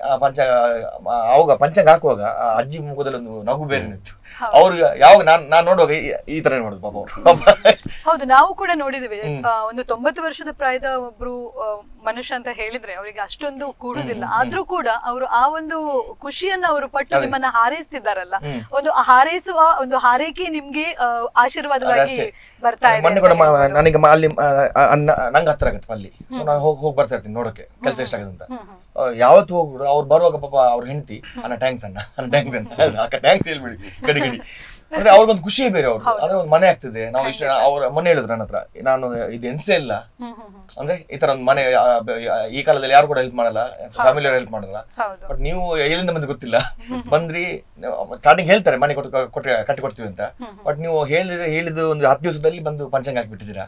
ಅವಾಗ ಪಂಚಾಂಗ ಹಾಕುವಾಗ ಅಜ್ಜಿ ಮುಖದಲ್ಲಿ ಒಂದು ನಗು ಬೇರೆ ಇತ್ತು. ಅವ್ರು ಯಾವಾಗ ನಾನ್ ನೋಡುವಾಗ ಈ ತರ ಮಾಡುದು ಪಾಪ ಅವ್ರು. ಹೌದು, ನಾವು ಕೂಡ ನೋಡಿದ್ವಿ. ಒಂದು 90 ವರ್ಷದ ಪ್ರಾಯದ ಒಬ್ರು ಮನುಷ್ಯ ಅಂತ ಹೇಳಿದ್ರೆ ಅವರಿಗೆ ಅಷ್ಟೊಂದು ಕೂಡುದಿಲ್ಲ. ಆದ್ರೂ ಕೂಡ ಅವರು ಆ ಒಂದು ಖುಷಿಯನ್ನ ಅವರು ಪಟ್ಟು ನಿಮ್ಮನ್ನ ಹಾರೈಸ್ತಿದ್ದಾರಲ್ಲ, ಒಂದು ಹಾರೈಸುವ ಒಂದು ಹಾರೈಕೆ ನಿಮ್ಗೆ ಆಶೀರ್ವಾದವಾಗಿ ಬರ್ತಾ ಇದೆ. ನನಗೆ ಅಲ್ಲಿ ನಂಗೆ ಹತ್ರ ಆಗತ್ತೆ ಅಲ್ಲಿ, ನಾನು ಹೋಗಿ ಬರ್ತಾ ಇರ್ತೀನಿ ನೋಡೋಕೆ ಕೆಲಸ ಎಷ್ಟಾಗತ್ತೆ ಅಂತ. ಯಾವತ್ತು ಹೋಗ್ಬಿಡು, ಅವ್ರು ಬರುವಾಗ ಪಾಪ ಅವ್ರ ಹೆಂಡತಿ ಟ್ಯಾಂಕ್ಸ್ ಟ್ಯಾಂಕ್ಸ್ ಹೇಳ್ಬಿಡಿ ಗಡಿ ಗಡಿ ಅಂದ್ರೆ ಅವ್ರಿಗೊಂದು ಖುಷಿ ಬೇರೆ. ಅವ್ರು ಅಂದ್ರೆ ಒಂದು ಮನೆ ಆಗ್ತಿದೆ. ನಾವು ಇಷ್ಟ ಅವ್ರ ಮೊನ್ನೆ ಹೇಳಿದ್ರು ನನ್ನ ಹತ್ರ, ನಾನು ಇದು ಎನ್ಸೇ ಇಲ್ಲ ಅಂದ್ರೆ ಈ ತರ ಒಂದು ಮನೆ ಈ ಕಾಲದಲ್ಲಿ ಯಾರು ಕೂಡ ಹೆಲ್ಪ್ ಮಾಡಲ್ಲ, ಫ್ಯಾಮಿಲಿ ಹೆಲ್ಪ್ ಮಾಡಲ್ಲ. ಬಟ್ ನೀವು ಎಲ್ಲಿಂದ ಬಂದು ಗೊತ್ತಿಲ್ಲ, ಬಂದ್ರಿ ಸ್ಟಾರ್ಟಿಂಗ್ ಹೇಳ್ತಾರೆ ಮನೆ ಕಟ್ಟಿ ಕೊಡ್ತೀವಿ ಅಂತ. ಬಟ್ ನೀವು ಹೇಳಿದ ಒಂದು 10 ದಿವಸದಲ್ಲಿ ಬಂದು ಪಂಚಾಂಗ ಹಾಕಿಬಿಟ್ಟಿದ್ದೀರಾ.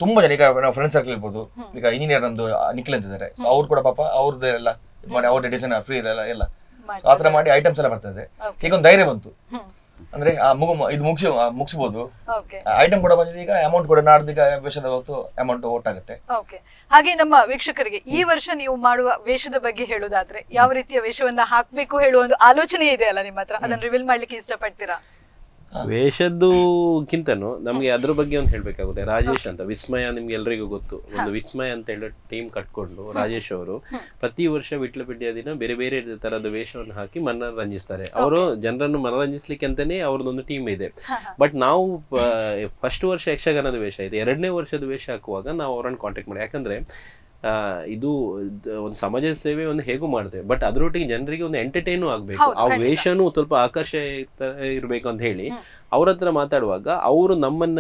ತುಂಬಾ ಜನ, ಈಗ ನಾವು ಫ್ರೆಂಡ್ ಸರ್ಕಲ್ ಇರ್ಬೋದು, ಈಗ ಇಂಜಿನಿಯರ್ ನಮ್ದು ನಿಖಿಲ್ ಅಂತಿದ್ದಾರೆ. ಸೊ ಅವ್ರು ಕೂಡ ಪಾಪ ಅವ್ರದ್ದು ಎಲ್ಲ ಮಾಡಿ, ಅವ್ರ ಡಿಸೈನ್ ಫ್ರೀ ಎಲ್ಲ ಆತರ ಮಾಡಿ ಐಟಮ್ಸ್ ಎಲ್ಲ ಬರ್ತದೆ. ಈಗ ಒಂದು ಧೈರ್ಯ ಬಂತು, ಅಂದ್ರೆ ಇದು ಮುಗಿಸಬಹುದು. ಐಟಮ್ ಕೂಡ ಬಂದಿದೆ, ಈಗ ಅಮೌಂಟ್ ಕೂಡ ನಾಡ್ದೀಗ ವೇಷದ ಹೊತ್ತು ಅಮೌಂಟ್ ಒಟ್ಟಾಗುತ್ತೆ. ಹಾಗೆ ನಮ್ಮ ವೀಕ್ಷಕರಿಗೆ ಈ ವರ್ಷ ನೀವು ಮಾಡುವ ವೇಷದ ಬಗ್ಗೆ ಹೇಳೋದಾದ್ರೆ, ಯಾವ ರೀತಿಯ ವೇಷವನ್ನ ಹಾಕ್ಬೇಕು ಹೇಳುವ ಒಂದು ಆಲೋಚನೆ ಇದೆ ಅಲ್ಲ ನಿಮ್ಮ ಹತ್ರ, ಅದನ್ನ ರಿವೀಲ್ ಮಾಡ್ಲಿಕ್ಕೆ ಇಷ್ಟಪಡ್ತೀರಾ? ವೇಷದ್ದುಕ್ಕಿಂತನೂ ನಮ್ಗೆ ಅದ್ರ ಬಗ್ಗೆ ಒಂದು ಹೇಳ್ಬೇಕಾಗುತ್ತೆ. ರಾಜೇಶ್ ಅಂತ, ವಿಸ್ಮಯ ನಿಮ್ಗೆ ಎಲ್ರಿಗೂ ಗೊತ್ತು. ಒಂದು ವಿಸ್ಮಯ ಅಂತ ಹೇಳೋ ಟೀಮ್ ಕಟ್ಕೊಂಡು ರಾಜೇಶ್ ಅವರು ಪ್ರತಿ ವರ್ಷ ವಿಟ್ಲಪಿಟ್ಟಿಯ ದಿನ ಬೇರೆ ಬೇರೆ ತರದ ವೇಷವನ್ನು ಹಾಕಿ ಮನರಂಜಿಸ್ತಾರೆ. ಅವರು ಜನರನ್ನು ಮನರಂಜಿಸ್ಲಿಕ್ಕೆ ಅಂತಾನೆ ಅವ್ರದ್ದೊಂದು ಟೀಮ್ ಇದೆ. ಬಟ್ ನಾವು ಫಸ್ಟ್ ವರ್ಷ ಯಕ್ಷಗಾನದ ವೇಷ ಇದೆ, 2ನೇ ವರ್ಷದ ವೇಷ ಹಾಕುವಾಗ ನಾವು ಅವರನ್ನು ಕಾಂಟ್ಯಾಕ್ಟ್ ಮಾಡಿ. ಯಾಕಂದ್ರೆ ಇದು ಒಂದು ಸಮಾಜ ಸೇವೆ ಒಂದು ಹೇಗೂ ಮಾಡ್ತೇವೆ, ಬಟ್ ಅದರೊಟ್ಟಿಗೆ ಜನರಿಗೆ ಒಂದು ಎಂಟರ್ಟೈನು ಆಗ್ಬೇಕು, ಆ ವೇಷನೂ ಸ್ವಲ್ಪ ಆಕರ್ಷ ಇರ್ಬೇಕು ಅಂತ ಹೇಳಿ ಅವ್ರ ಹತ್ರ ಮಾತಾಡುವಾಗ ಅವರು ನಮ್ಮನ್ನ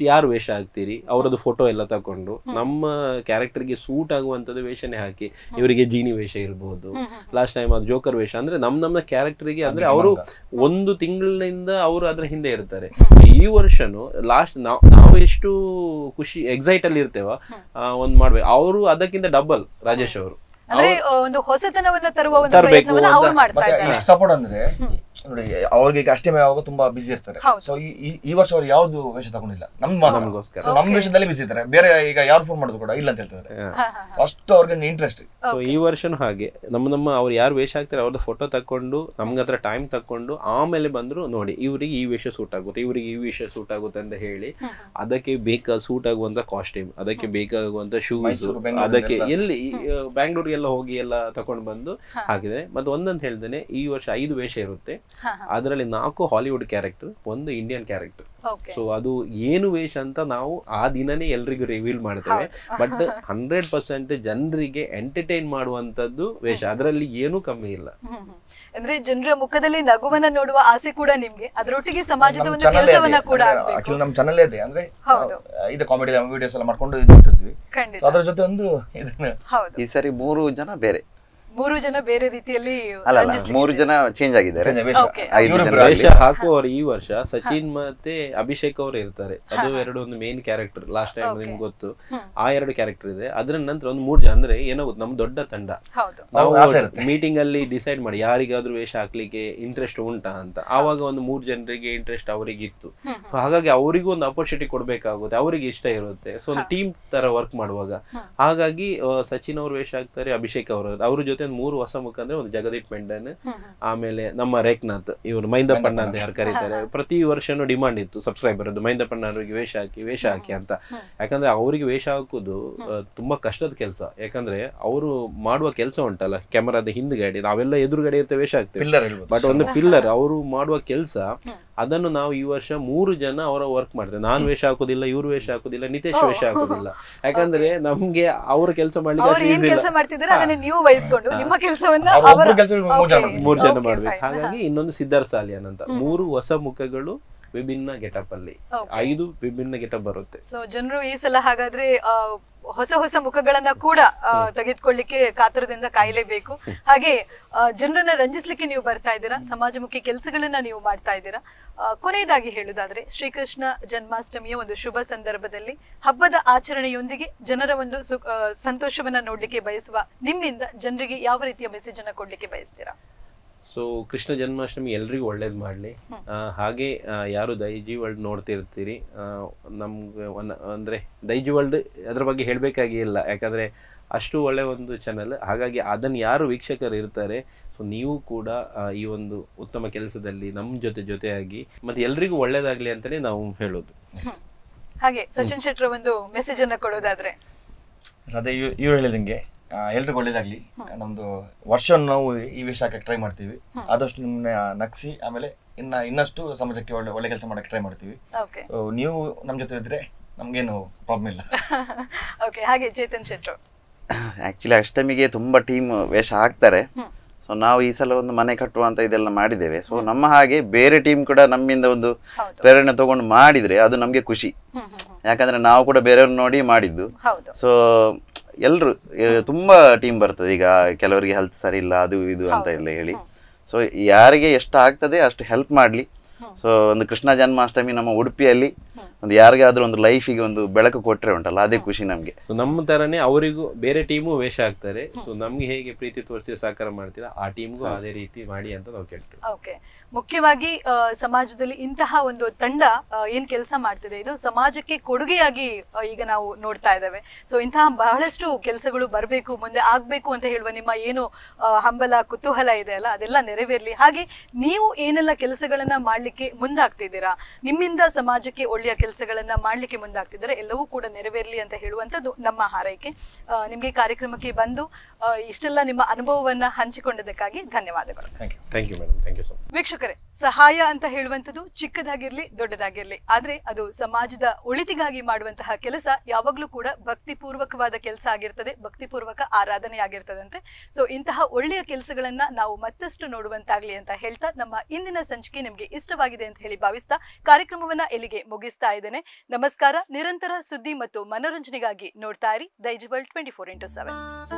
ಯಾರು ವೇಷ ಹಾಕ್ತೀರಿ ಅವರದ್ದು ಫೋಟೋ ಎಲ್ಲ ತಕೊಂಡು ನಮ್ಮ ಕ್ಯಾರೆಕ್ಟರ್ಗೆ ಸೂಟ್ ಆಗುವಂತದ್ದು ವೇಷನೇ ಹಾಕಿ, ಇವರಿಗೆ ಜೀನಿ ವೇಷ ಇರ್ಬೋದು, ಲಾಸ್ಟ್ ಟೈಮ್ ಅದು ಜೋಕರ್ ವೇಷ, ಅಂದ್ರೆ ನಮ್ಮ ಕ್ಯಾರೆಕ್ಟರ್ಗೆ ಅಂದ್ರೆ ಅವರು 1 ತಿಂಗಳಿನಿಂದ ಅವರು ಅದ್ರ ಹಿಂದೆ ಇರ್ತಾರೆ. ಈ ವರ್ಷನು ಲಾಸ್ಟ್ ನಾವು ಎಷ್ಟು ಖುಷಿ ಎಕ್ಸೈಟ್ ಅಲ್ಲಿ ಇರ್ತೇವ ಒಂದ್ ಮಾಡ್ಬೇಕು, ಅವರು ಅದಕ್ಕಿಂತ ಡಬಲ್ ರಾಜೇಶ್ ಅವರು ಅಂದ್ರೆ ಒಂದು ಹೊಸತನವನ್ನ ತರುವ ಒಂದು ಪ್ರಯತ್ನವನ್ನ ಅವರು ಮಾಡ್ತಾ ಇದ್ದಾರೆ. ಎಷ್ಟು ಸಪೋರ್ಟ್ ಅಂದ್ರೆ ನೋಡಿ, ಅವ್ರಿಗೆ ಈಗ ಅಷ್ಟೇ ಯಾವಾಗ ತುಂಬಾ ಬಿಸಿ ಇರ್ತಾರೆ. ಸೊ ಈ ವರ್ಷ ಅವ್ರು ಯಾವ್ದು ವೇಷ ತಗೊಂಡಿಲ್ಲ, ನಮ್ಗೋಸ್ಕರ ನಮ್ಮ ವೇಷದಲ್ಲಿ ಬಿಸಿ ಇರ್ತಾರೆ, ಬೇರೆ ಈಗ ಯಾರು ಫೋನ್ ಮಾಡೋದು ಕೂಡ ಇಲ್ಲ ಅಂತ ಹೇಳ್ತಾರೆ, ಅಷ್ಟು ಅವ್ರಿಗೆ ಇಂಟ್ರೆಸ್ಟ್. ಸೊ ಈ ವರ್ಷನು ಹಾಗೆ ನಮ್ಮ ಅವ್ರು ಯಾರು ವೇಷ ಹಾಕ್ತಾರೆ ಅವ್ರದ್ದು ಫೋಟೋ ತಕೊಂಡು ನಮ್ಗೆ ಹತ್ರ ಟೈಮ್ ತಕೊಂಡು ಆಮೇಲೆ ಬಂದ್ರು ನೋಡಿ ಇವ್ರಿಗೆ ಈ ವೇಷ ಸೂಟ್ ಆಗುತ್ತೆ, ಇವ್ರಿಗೆ ಈ ವೇಷ ಸೂಟ್ ಆಗುತ್ತೆ ಅಂತ ಹೇಳಿ ಅದಕ್ಕೆ ಸೂಟ್ ಆಗುವಂತ ಕಾಸ್ಟ್ಯೂಮ್, ಅದಕ್ಕೆ ಬೇಕಾಗುವಂತ ಶೂಸ್, ಅದಕ್ಕೆ ಎಲ್ಲಿ ಬ್ಯಾಂಗ್ಳೂರಿಗೆಲ್ಲ ಹೋಗಿ ಎಲ್ಲ ತಕೊಂಡು ಬಂದು ಹಾಕಿದೆ. ಮತ್ತೆ ಒಂದಂತ ಹೇಳ್ದೇನೆ, ಈ ವರ್ಷ 5 ವೇಷ ಇರುತ್ತೆ, ಅದರಲ್ಲಿ 4 Hollywood character, 1 Indian character. So ಅದು ಏನು ವೇಷ ಅಂತ ನಾವು ಆ ದಿನನೇ ಎಲ್ರಿಗೂ ರಿವೀಲ್ ಮಾಡ್ತೇವೆ, ಬಟ್ 100% ಜನರಿಗೆ ಎಂಟರ್ಟೈನ್ ಮಾಡುವಂತದ್ದು ವೇಷ, ಅದರಲ್ಲಿ ಏನೂ ಕಮ್ಮಿ ಇಲ್ಲ. ಅಂದ್ರೆ ಜನರ ಮುಖದಲ್ಲಿ ನಗುವನ್ನ ನೋಡುವ ಆಸೆ ಕೂಡ ನಿಮ್ಗೆ, ಅದರೊಟ್ಟಿಗೆ ಸಮಾಜದ ಒಂದು ಕೆಲಸವನ್ನ ಕೂಡ ಆಕ್ಚುಲಿ ನಮ್ಮ ಚಾನೆಲ್ ಇದೆ, ಅಂದ್ರೆ ಇದು ಕಾಮಿಡಿ ವಿಡಿಯೋಸ್ ಎಲ್ಲ ಮಾಡ್ಕೊಂಡು ಇದು ಮಾಡ್ತಿದ್ವಿ, ಅದರ ಜೊತೆ ಒಂದು ಈ ಸರಿ 3 ಜನ ಬೇರೆ 3 ಜನ ಬೇರೆ ರೀತಿಯಲ್ಲಿ, 3 ಜನ ಚೇಂಜ್ ಆಗಿದ್ದಾರೆ. ವೇಷ ಹಾಕುವವರು ಈ ವರ್ಷ ಸಚಿನ್ ಮತ್ತೆ ಅಭಿಷೇಕ್ ಅವರು ಇರ್ತಾರೆ, ಅದು ಎರಡು ಒಂದು ಮೇನ್ ಕ್ಯಾರೆಕ್ಟರ್. ಲಾಸ್ಟ್ ಟೈಮ್ ನಿಮ್ಗೆ ಗೊತ್ತು ಆ 2 ಕ್ಯಾರೆಕ್ಟರ್ ಇದೆ. ಅದ್ರ ನಂತರ ಒಂದು 3 ಜನ, ಅಂದ್ರೆ ಏನೋ ನಮ್ ದೊಡ್ಡ ತಂಡ, ನಾವು ಮೀಟಿಂಗ್ ಅಲ್ಲಿ ಡಿಸೈಡ್ ಮಾಡಿ ಯಾರಿಗಾದ್ರೂ ವೇಷ ಹಾಕ್ಲಿಕ್ಕೆ ಇಂಟ್ರೆಸ್ಟ್ ಉಂಟಾ ಅಂತ. ಆವಾಗ ಒಂದು 3 ಜನರಿಗೆ ಇಂಟ್ರೆಸ್ಟ್ ಅವರಿಗೆ ಇತ್ತು, ಹಾಗಾಗಿ ಅವರಿಗೂ ಒಂದು ಅಪರ್ಚುನಿಟಿ ಕೊಡ್ಬೇಕಾಗುತ್ತೆ, ಅವರಿಗೆ ಇಷ್ಟ ಇರುತ್ತೆ. ಸೊ ಒಂದು ಟೀಮ್ ತರ ವರ್ಕ್ ಮಾಡುವಾಗ ಹಾಗಾಗಿ ಸಚಿನ್ ಅವರು ವೇಷ ಹಾಕ್ತಾರೆ, ಅಭಿಷೇಕ್ ಅವ್ರ ಜೊತೆ 3 ಹೊಸ ಮುಖ, ಅಂದ್ರೆ ಒಂದು ಜಗದೀಪ್ ಮೆಂಡನ್, ಆಮೇಲೆ ನಮ್ಮ ರೇಖನಾಥ್, ಇವರು ಮೈಂದಪ್ಪಣ್ಣ ಅಂತ ಯಾರು ಕರೀತಾರೆ. ಪ್ರತಿ ವರ್ಷನೂ ಡಿಮಾಂಡ್ ಇತ್ತು ಸಬ್ಸ್ಕ್ರೈಬರ್ ಅದು, ಮೈಂದಪ್ಪಣ್ಣ ಅವರಿಗೆ ವೇಷ ಹಾಕಿ ಅಂತ. ಯಾಕಂದ್ರೆ ಅವರಿಗೆ ವೇಷ ಹಾಕುದು ತುಂಬಾ ಕಷ್ಟದ ಕೆಲಸ, ಯಾಕಂದ್ರೆ ಅವರು ಮಾಡುವ ಕೆಲಸ ಉಂಟಲ್ಲ ಕ್ಯಾಮರಾದ ಹಿಂದ್ಗಡೆ, ನಾವೆಲ್ಲ ಎದುರುಗಡೆ ಇರ್ತೇವೆ ವೇಷ ಹಾಕ್ತೇವೆ, ಬಟ್ ಒಂದು ಪಿಲ್ಲರ್ ಅವರು ಮಾಡುವ ಕೆಲಸ, ಅದನ್ನು ನಾವು ಈ ವರ್ಷ 3 ಜನ ಅವರ ವರ್ಕ್ ಮಾಡ್ತೇವೆ. ನಾನು ವೇಷ ಹಾಕೋದಿಲ್ಲ, ಇವ್ರು ವೇಷ ಹಾಕೋದಿಲ್ಲ, ನಿತೇಶ್ ವೇಷ ಹಾಕೋದಿಲ್ಲ, ಯಾಕಂದ್ರೆ ನಮ್ಗೆ ಅವ್ರ ಕೆಲಸ ಮಾಡ್ಲಿಕ್ಕೆ ನೀವು ವಹಿಸ್ಕೊಂಡು ನಿಮ್ಮ ಕೆಲಸವನ್ನ 3 ಜನ ಮಾಡ್ಬೇಕು. ಹಾಗಾಗಿ ಇನ್ನೊಂದು ಸಿದ್ಧಾರ್ಥ ಸಾಲಿಯನ್ ಅಂತ 3 ಹೊಸ ಮುಖಗಳು ವಿಭಿನ್ನ ಗೆಟಪ್ ಅಲ್ಲಿ 5 ವಿಭಿನ್ನ ಗೆಟಪ್ ಬರುತ್ತೆ. ಸೊ ಜನರು ಈ ಸಲ ಹಾಗಾದ್ರೆ ಹೊಸ ಮುಖಗಳನ್ನ ಕೂಡ ತೆಗೆದುಕೊಳ್ಳಿಕ್ಕೆ ಕಾತುರದಿಂದ ಕಾಯಲೇಬೇಕು. ಹಾಗೆ ಜನರನ್ನ ರಂಜಿಸ್ಲಿಕ್ಕೆ ನೀವು ಬರ್ತಾ ಇದ್ದೀರಾ, ಸಮಾಜಮುಖಿ ಕೆಲಸಗಳನ್ನ ನೀವು ಮಾಡ್ತಾ ಇದ್ದೀರಾ. ಕೊನೆಯದಾಗಿ ಹೇಳುದಾದ್ರೆ, ಶ್ರೀಕೃಷ್ಣ ಜನ್ಮಾಷ್ಟಮಿಯ ಒಂದು ಶುಭ ಸಂದರ್ಭದಲ್ಲಿ ಹಬ್ಬದ ಆಚರಣೆಯೊಂದಿಗೆ ಜನರ ಒಂದು ಸಂತೋಷವನ್ನ ನೋಡ್ಲಿಕ್ಕೆ ಬಯಸುವ ನಿಮ್ಮಿಂದ ಜನರಿಗೆ ಯಾವ ರೀತಿಯ ಮೆಸೇಜ್ ಅನ್ನ ಕೊಡ್ಲಿಕ್ಕೆ ಬಯಸ್ತೀರಾ? ಸೊ ಕೃಷ್ಣ ಜನ್ಮಾಷ್ಟಮಿ ಎಲ್ರಿಗೂ ಒಳ್ಳೇದು ಮಾಡಲಿ. ಹಾಗೆ ಯಾರು ದೈಜಿ ವರ್ಲ್ಡ್ ನೋಡ್ತಿರ್ತೀರಿ, ನಮ್ಗೆ ಅಂದರೆ ದೈಜಿ ವರ್ಲ್ಡ್ ಅದ್ರ ಬಗ್ಗೆ ಹೇಳಬೇಕಾಗಿ ಇಲ್ಲ, ಯಾಕಂದರೆ ಅಷ್ಟು ಒಳ್ಳೆ ಒಂದು ಚಾನಲ್. ಹಾಗಾಗಿ ಅದನ್ನು ಯಾರು ವೀಕ್ಷಕರು ಇರ್ತಾರೆ, ಸೊ ನೀವು ಕೂಡ ಈ ಒಂದು ಉತ್ತಮ ಕೆಲಸದಲ್ಲಿ ನಮ್ಮ ಜೊತೆಯಾಗಿ ಮತ್ತು ಎಲ್ರಿಗೂ ಒಳ್ಳೇದಾಗಲಿ ಅಂತಲೇ ನಾವು ಹೇಳೋದು. ಹಾಗೆ ಸಚಿನ್ ಶೆಟ್ಟರ್ ಒಂದು ಮೆಸೇಜ್ ಅನ್ನು ಕೊಡೋದಾದ್ರೆ, ಅದೇ ಇವ್ರು ಹೇಳಿದಂಗೆ ಎಲ್ರಿಗೂ ಒಳ್ಳೇದಾಗ್ಲಿ. ನಮ್ದು ವರ್ಷ ನಾವು ಈ ವೇಷ ಹಾಕಕ್ಕೆ ಟ್ರೈ ಮಾಡ್ತೀವಿ, ಆದಷ್ಟು ನಿಮ್ಮನ್ನ ನಗ್ಸಿ ಆಮೇಲೆ ಇನ್ನಷ್ಟು ಸಮಾಜಕ್ಕೆ ಒಳ್ಳೆ ಕೆಲಸ ಮಾಡಕ್ಕೆ ಟ್ರೈ ಮಾಡ್ತೀವಿ. ನೀವು ನಮ್ಮ ಜೊತೆ ಇದ್ರೆ ನಮ್ಗೇನು ಪ್ರಾಬ್ಲಮ್ ಇಲ್ಲ. ಓಕೆ, ಹಾಗೆ ಚೇತನ್ ಶೆಟ್ಟರ್ ಆಕ್ಚುಲಿ ಅಷ್ಟಮಿಗೆ ತುಂಬಾ ಟೀಮ್ ವೇಷ ಹಾಕ್ತಾರೆ. ಸೊ ನಾವು ಈ ಸಲ ಒಂದು ಮನೆ ಕಟ್ಟುವಂತ ಇದೆಲ್ಲ ಮಾಡಿದ್ದೇವೆ. ಸೊ ನಮ್ಮ ಹಾಗೆ ಬೇರೆ ಟೀಮ್ ಕೂಡ ನಮ್ಮಿಂದ ಒಂದು ಪ್ರೇರಣೆ ತಗೊಂಡು ಮಾಡಿದ್ರೆ ಅದು ನಮ್ಗೆ ಖುಷಿ, ಯಾಕಂದ್ರೆ ನಾವು ಕೂಡ ಬೇರೆಯವ್ರು ನೋಡಿ ಮಾಡಿದ್ದು. ಸೊ ಎಲ್ರು ತುಂಬಾ ಟೀಮ್ ಬರ್ತದೆ. ಈಗ ಕೆಲವರಿಗೆ ಹೆಲ್ತ್ ಸರಿ ಇಲ್ಲ, ಅದು ಇದು ಅಂತ ಎಲ್ಲ ಹೇಳಿ, ಸೊ ಯಾರಿಗೆ ಎಷ್ಟು ಆಗ್ತದೆ ಅಷ್ಟು ಹೆಲ್ಪ್ ಮಾಡ್ಲಿ. ಸೊ ಒಂದು ಕೃಷ್ಣ ಜನ್ಮಾಷ್ಟಮಿ ನಮ್ಮ ಉಡುಪಿಯಲ್ಲಿ ಒಂದು ಯಾರಿಗಾದ್ರೂ ಒಂದು ಲೈಫಿಗೆ ಒಂದು ಬೆಳಕು ಕೊಟ್ಟರೆ ಉಂಟಲ್ಲ, ಅದೇ ಖುಷಿ ನಮ್ಗೆ. ಸೊ ನಮ್ಮ ತರನೇ ಅವರಿಗೂ ಬೇರೆ ಟೀಮು ವೇಷ ಹಾಕ್ತಾರೆ. ಸೊ ನಮ್ಗೆ ಹೇಗೆ ಪ್ರೀತಿ ತೋರಿಸಿ ಸಹಕಾರ ಮಾಡ್ತೀರಾ, ಆ ಟೀಮ್ಗೂ ಅದೇ ರೀತಿ ಮಾಡಿ ಅಂತ ನಾವು ಕೇಳ್ತೀವಿ. ಓಕೆ, ಮುಖ್ಯವಾಗಿ ಸಮಾಜದಲ್ಲಿ ಇಂತಹ ಒಂದು ತಂಡ ಏನ್ ಕೆಲಸ ಮಾಡ್ತಿದೆ, ಇದು ಸಮಾಜಕ್ಕೆ ಕೊಡುಗೆಯಾಗಿ ಈಗ ನಾವು ನೋಡ್ತಾ ಇದ್ದೇವೆ. ಸೊ ಇಂತಹ ಬಹಳಷ್ಟು ಕೆಲಸಗಳು ಬರಬೇಕು, ಮುಂದೆ ಆಗ್ಬೇಕು ಅಂತ ಹೇಳುವ ನಿಮ್ಮ ಏನು ಹಂಬಲ ಕುತೂಹಲ ಇದೆ ಅಲ್ಲ, ಅದೆಲ್ಲ ನೆರವೇರ್ಲಿ. ಹಾಗೆ ನೀವು ಏನೆಲ್ಲ ಕೆಲಸಗಳನ್ನ ಮಾಡ್ಲಿಕ್ಕೆ ಮುಂದಾಗ್ತಿದ್ದೀರಾ, ನಿಮ್ಮಿಂದ ಸಮಾಜಕ್ಕೆ ಒಳ್ಳೆಯ ಒಳ್ಳೆಯ ಕೆಲಸಗಳನ್ನ ಮಾಡ್ಲಿಕ್ಕೆ ಮುಂದಾಗ್ತಿದ್ದಾರೆ. ಎಲ್ಲವೂ ಕೂಡ ನೆರವೇರಲಿ ಅಂತ ಹೇಳುವಂಥದ್ದು ನಮ್ಮ ಹಾರೈಕೆ. ನಿಮಗೆ ಕಾರ್ಯಕ್ರಮಕ್ಕೆ ಬಂದು ಇಷ್ಟೆಲ್ಲ ನಿಮ್ಮ ಅನುಭವವನ್ನ ಹಂಚಿಕೊಂಡದಕ್ಕಾಗಿ ಧನ್ಯವಾದಗಳು. Thank you madam. Thank you so much. ವೀಕ್ಷಕರೇ, ಸಹಾಯ ಅಂತ ಹೇಳುವಂಥದ್ದು ಚಿಕ್ಕದಾಗಿರ್ಲಿ ದೊಡ್ಡದಾಗಿರ್ಲಿ, ಆದ್ರೆ ಅದು ಸಮಾಜದ ಒಳಿತಿಗಾಗಿ ಮಾಡುವಂತಹ ಕೆಲಸ ಯಾವಾಗ್ಲೂ ಕೂಡ ಭಕ್ತಿಪೂರ್ವಕವಾದ ಕೆಲಸ ಆಗಿರ್ತದೆ, ಭಕ್ತಿಪೂರ್ವಕ ಆರಾಧನೆ ಆಗಿರ್ತದಂತೆ. ಸೊ ಇಂತಹ ಒಳ್ಳೆಯ ಕೆಲಸಗಳನ್ನ ನಾವು ಮತ್ತಷ್ಟು ನೋಡುವಂತಾಗ್ಲಿ ಅಂತ ಹೇಳ್ತಾ ನಮ್ಮ ಇಂದಿನ ಸಂಚಿಕೆ ನಿಮ್ಗೆ ಇಷ್ಟವಾಗಿದೆ ಅಂತ ಹೇಳಿ ಭಾವಿಸ್ತಾ ಕಾರ್ಯಕ್ರಮವನ್ನ ಇಲ್ಲಿಗೆ ಮುಗಿಸ್ತಾ ಇದ್ದೇನೆ. ನಮಸ್ಕಾರ. ನಿರಂತರ ಸುದ್ದಿ ಮತ್ತು ಮನೋರಂಜನೆಗಾಗಿ ನೋಡ್ತಾ ಇರಿ ದೈಜಬಲ್ 24x7.